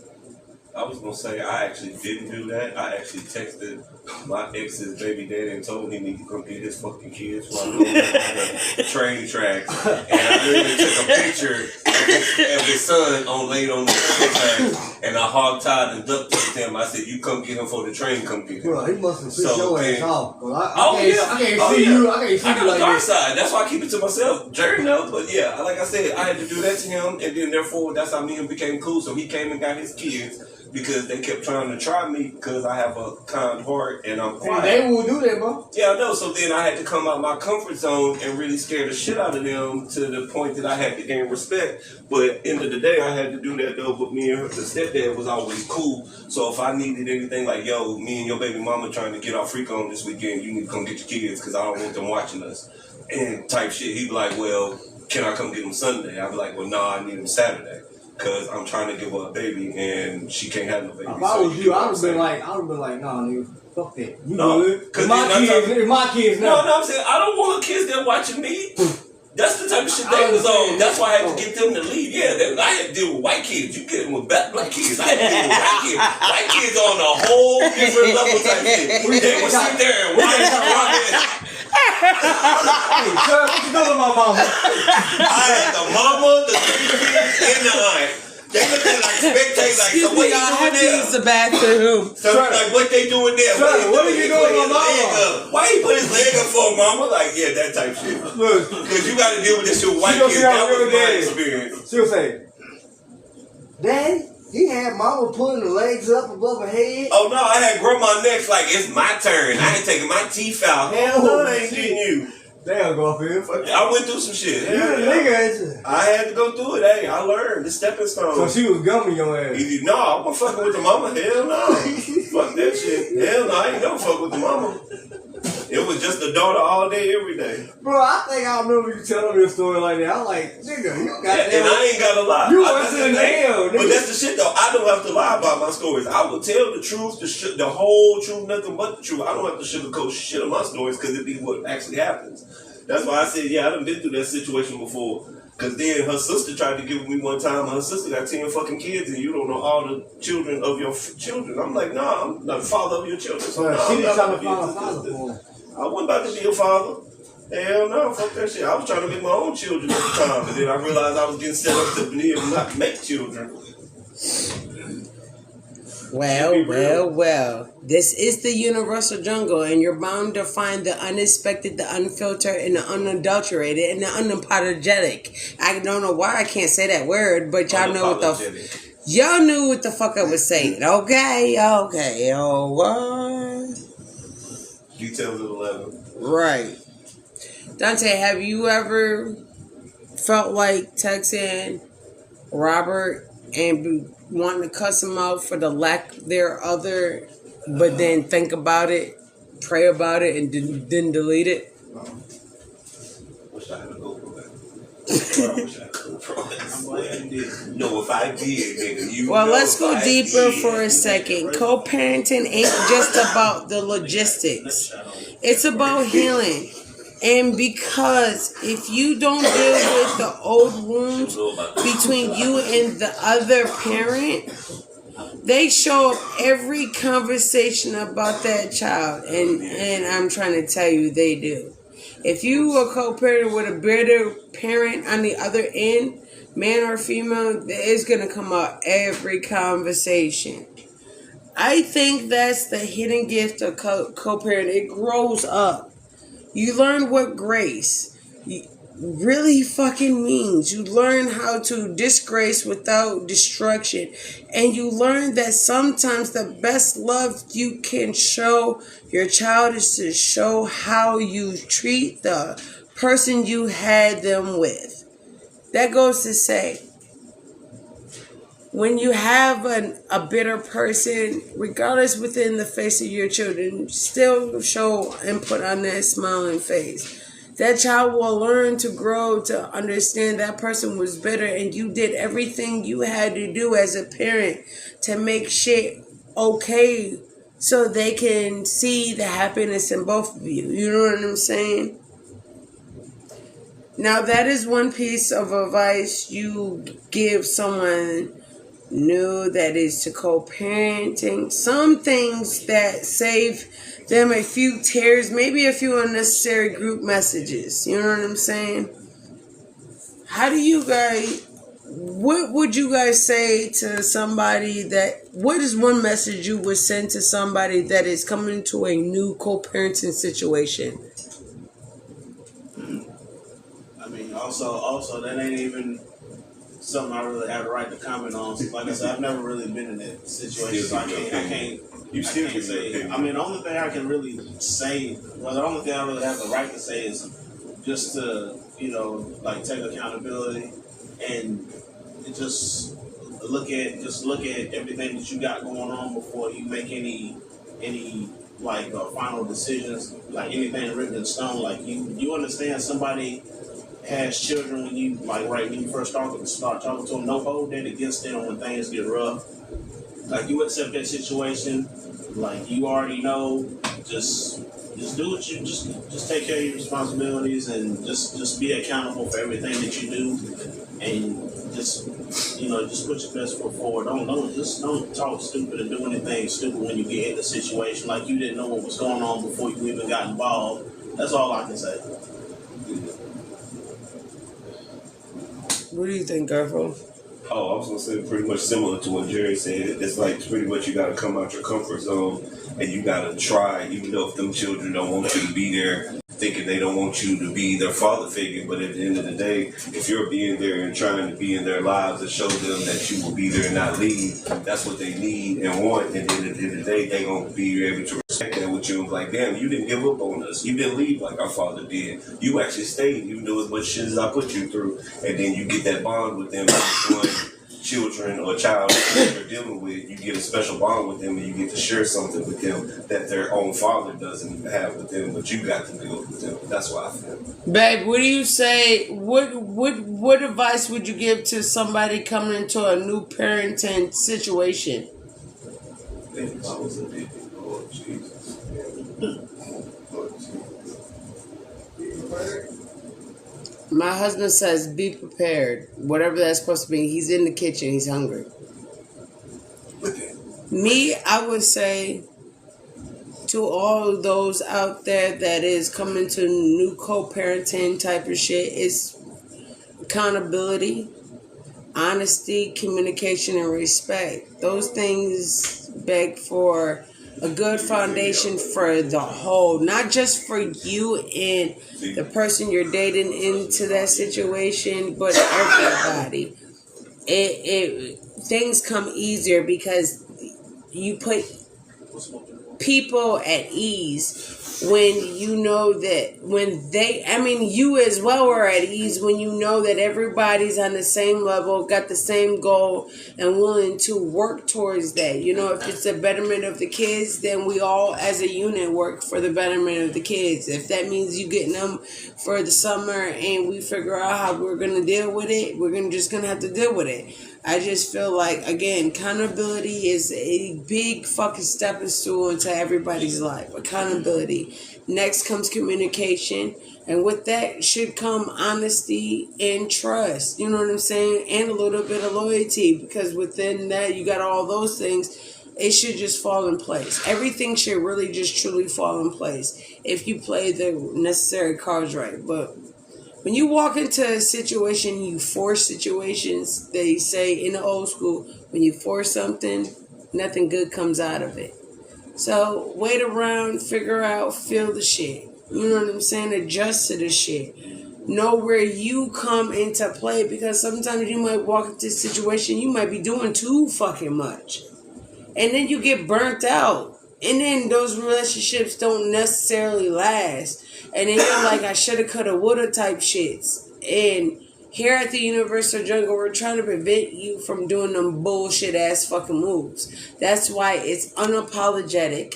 I was gonna say I actually didn't do that. I actually texted my ex's baby daddy and told him he needed to come get his fucking kids while I'm going the train tracks. And I literally took a picture of his son laid on the train tracks, and I hog tied and duct taped him. I said, "You come get him for the train. Come get him." Bro, he must have pissed your ass off. I can't see you. I can't see I you got like a dark that. side. That's why I keep it to myself. Jerry knows, but yeah, like I said, I had to do that to him, and then therefore that's how me and him became cool. So he came and got his kids because they kept trying to try me because I have a kind heart and I'm quiet. They will do that, bro. Yeah, I know. So then I had to come out my comfort zone and really scare the shit out of them to the point that I had to gain respect. But end of the day, I had to do that though. But me and the stepdad was always cool. So if I needed anything like, yo, me and your baby mama trying to get our freak on this weekend, you need to come get your kids because I don't want them watching us. And type shit. He'd be like, well, can I come get them Sunday? I'd be like, well, nah, I need them Saturday. Cause I'm trying to give her a baby and she can't have no baby. If I was you, I would've been like, nah, nigga, fuck that. You No, good? cause My kids now. No, I'm saying I don't want kids that watching me. That's the type of shit they was on. That's why I had to get them to leave. Yeah, I had to deal with white kids. You get them with black kids. I had to deal with white kids. White kids on a whole different level type shit. They would sit there and watch. Hey, sir, what you doing, my mama? I had the mama, the 3 kids, and the aunt. They looked at like spectators, like, so what you doing there? Use the bathroom. So like, what they doing there? Sir, what are you doing with my mama? Why he put his leg up for mama? Like, yeah, that type shit. Look, Because you got to deal with this shit with white She kids. gonna see That how was real my it is. experience. she'll say, Daddy, he had mama putting the legs up above her head. Oh no, I had grandma next. Like, it's my turn. I ain't taking my teeth out. Hell no, no, I ain't getting you. Damn, Garfield. I went through some shit. You a nigga, ain't you? I had to go through it. Hey, I learned the stepping stone. So she was gumming your ass. No, I wasn't fucking with the mama. Hell no. Fuck that shit. Hell no, I ain't never fuck with the mama. It was just the daughter all day, every day. Bro, I think I remember you telling me a story like that. I'm like, nigga, you got And I ain't gotta lie. You I- went to the nail, But nigga. that's the shit though. I don't have to lie about my stories. I will tell the truth, the whole truth, nothing but the truth. I don't have to sugarcoat shit of my stories because it be what actually happens. That's why I said, yeah, I done been through that situation before. Cause then her sister tried to give me one time. Her sister got 10 fucking kids, and you don't know all the children of your children. I'm like, nah, I'm not the father of your children. So Well, nah, she I'm didn't not try to gonna find a be father this. for him. I wasn't about to be a father. Hell no, fuck that shit. I was trying to make my own children at the time, and then I realized I was getting set up to be able to not make children. Well. This is the universal jungle, and you're bound to find the unexpected, the unfiltered, and the unadulterated, and the unapologetic. I don't know why I can't say that word, but y'all know what y'all knew what the fuck I was saying. Okay, oh what? Details of 11. Right. Dante, have you ever felt like texting Robert and wanting to cuss him out for the lack thereof, but then think about it, pray about it, and then delete it? Wish I had a GoPro back. I wish I had a GoPro back. I'm glad you did. No, if I did, nigga, you Well, know let's go if I deeper did. for a second. Co-parenting ain't just about the logistics. It's about healing. And because if you don't deal with the old wounds between you and the other parent, they show up every conversation about that child. And I'm trying to tell you, they do. If you are co-parenting with a better parent on the other end, man or female, it's going to come out every conversation. I think that's the hidden gift of co-parenting. It grows up. You learn what grace really fucking means. You learn how to disgrace without destruction. And you learn that sometimes the best love you can show your child is to show how you treat the person you had them with. That goes to say, when you have a bitter person, regardless within the face of your children, still show and put on that smiling face. That child will learn to grow to understand that person was bitter and you did everything you had to do as a parent to make shit okay so they can see the happiness in both of you. You know what I'm saying? Now that is one piece of advice you give someone new that is to co-parenting. Some things that save them a few tears, maybe a few unnecessary group messages. You know what I'm saying? How do you guys, what would you guys say to somebody what is one message you would send to somebody that is coming to a new co-parenting situation? I mean, also that ain't even something I really have the right to comment on. Like I said, I've never really been in that situation, so I can't. You still can say. say. I mean, the only thing I can really say, well, the only thing I really have the right to say is just to, like take accountability and just look at everything that you got going on before you make any like final decisions, like anything written in stone. Like you understand somebody has children when you when you first start talking to them, don't hold that against them when things get rough. Like you accept that situation, like you already know, just do what you just take care of your responsibilities and just be accountable for everything that you do, and just put your best foot forward. Don't talk stupid and do anything stupid when you get in the situation like you didn't know what was going on before you even got involved. That's all I can say. What do you think, Garfield? Oh, I was gonna say pretty much similar to what Jerry said. It's like pretty much you gotta come out your comfort zone and you gotta try, even though if them children don't want you to be there, thinking they don't want you to be their father figure. But at the end of the day, if you're being there and trying to be in their lives and show them that you will be there and not leave, that's what they need and want. And then at the end of the day, they're gonna be able to respect that with you and be like, damn, you didn't give up on us. You didn't leave like our father did. You actually stayed, even though as much shit as I put you through. And then you get that bond with them. Children or child that you're dealing with, you get a special bond with them and you get to share something with them that their own father doesn't even have with them, but you got to deal with them. That's what I feel. Babe, what do you say? What advice would you give to somebody coming into a new parenting situation? If I was a baby, Lord Jesus. Lord Jesus. My husband says, be prepared. Whatever that's supposed to be. He's in the kitchen. He's hungry. Me, I would say to all those out there that is coming to new co-parenting type of shit is accountability, honesty, communication, and respect. Those things beg for a good foundation for the whole, not just for you and the person you're dating into that situation, but everybody. Things come easier because you put people at ease when you know that you as well are at ease when you know that everybody's on the same level, got the same goal, and willing to work towards that. You know, if it's the betterment of the kids, then we all as a unit work for the betterment of the kids. If that means you getting them for the summer and we figure out how we're going to deal with it, we're just going to have to deal with it. I just feel like, again, accountability is a big fucking stepping stool into everybody's life. Accountability. Next comes communication. And with that should come honesty and trust. You know what I'm saying? And a little bit of loyalty. Because within that, you got all those things. It should just fall in place. Everything should really just truly fall in place if you play the necessary cards right. But when you walk into a situation, you force situations. They say in the old school, when you force something, nothing good comes out of it. So wait around, figure out, feel the shit. You know what I'm saying? Adjust to the shit. Know where you come into play, because sometimes you might walk into a situation, you might be doing too fucking much. And then you get burnt out. And then those relationships don't necessarily last. And then you're like, I shoulda, coulda, woulda type shits. And here at the Universal Jungle, we're trying to prevent you from doing them bullshit ass fucking moves. That's why it's unapologetic,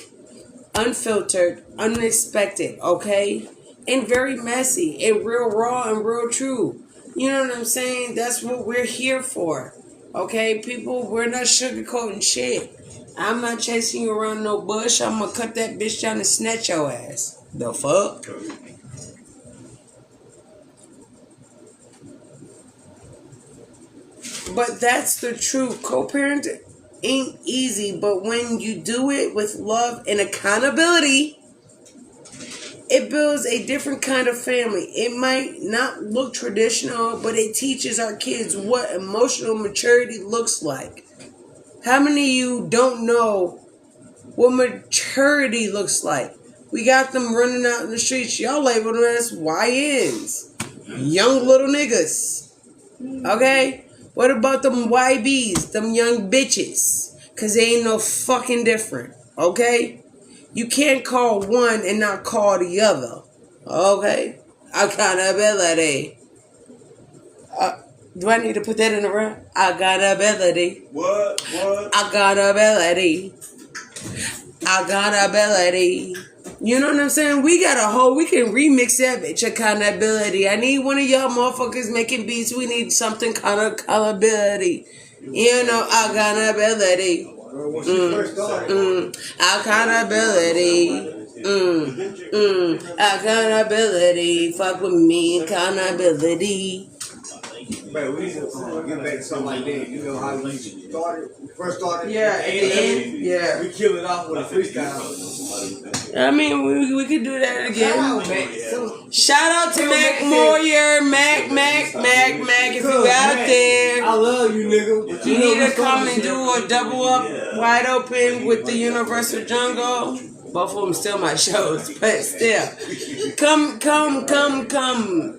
unfiltered, unexpected, okay? And very messy and real raw and real true. You know what I'm saying? That's what we're here for. Okay, people, we're not sugarcoating shit. I'm not chasing you around no bush. I'm gonna cut that bitch down and snatch your ass. The fuck? But that's the truth. Co-parent ain't easy, but when you do it with love and accountability, it builds a different kind of family. It might not look traditional, but it teaches our kids what emotional maturity looks like. How many of you don't know what maturity looks like? We got them running out in the streets. Y'all label them as YNs. Young little niggas. Okay? What about them YBs? Them young bitches. Because they ain't no fucking different. Okay? You can't call one and not call the other. Okay? Accountability. Do I need to put that in the rap? Accountability. What? Accountability. Accountability. You know what I'm saying? We can remix that bitch. Accountability. I need one of y'all motherfuckers making beats. We need something kind of accountability. You know, accountability. Accountability. Accountability. Fuck with me. Accountability. Man, we need to get back to something like that. You know how we first started? Yeah, at the end. Yeah. We killed it off with a freestyle. I mean, we could do that again. Shout out to Mac Moyer, Mac. If you out there, I love you, nigga. you need to come and do a double up wide open with the Universal Jungle. Both of them still my shows, but still. Come.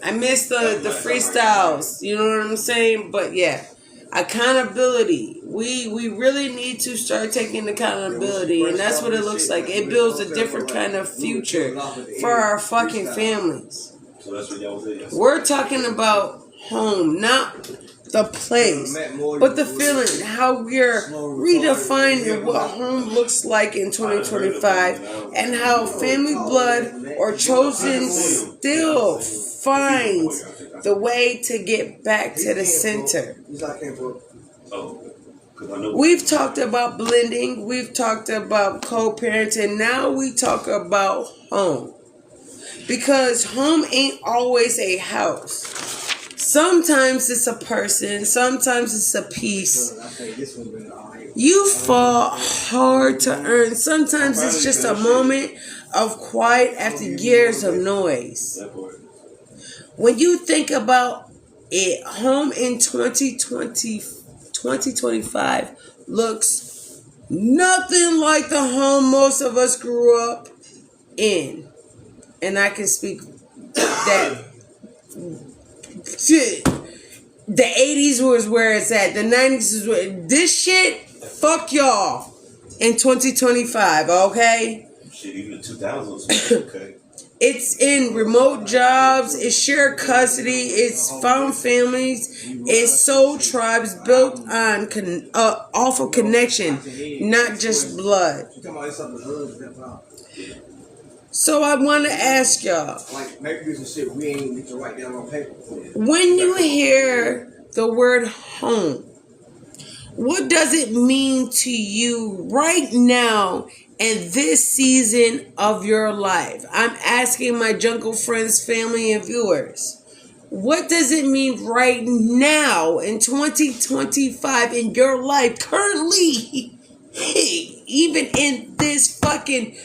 I miss the freestyles, you know what I'm saying? But yeah, accountability. We really need to start taking accountability, and that's what it looks like. It builds a different kind of future for our fucking families. So that's what y'all said. We're talking about home, not the place, but the feeling, how we're redefining what home looks like in 2025, and how family blood or chosen still finds the way to get back to the center. We've talked about blending, we've talked about co-parenting, now we talk about home. Because home ain't always a house. Sometimes it's a person, sometimes it's a piece. You fall hard to earn. Sometimes it's just a moment of quiet after years of noise. When you think about it, home in 2025 looks nothing like the home most of us grew up in. And I can speak that shit. The 80s was where it's at. The 90s is where this shit, fuck y'all. in 2025, okay? Shit, even the 2000s. Okay. It's in remote jobs, it's shared custody, it's found families, it's soul tribes built on off of connection, not just blood. You talking about this stuff the hoods that found. So I want to ask y'all, Like maybe this is shit we ain't need to write down on paper. when you hear the word home, what does it mean to you right now in this season of your life? I'm asking my Jungle Friends, family, and viewers. What does it mean right now in 2025 in your life currently? Even in this fucking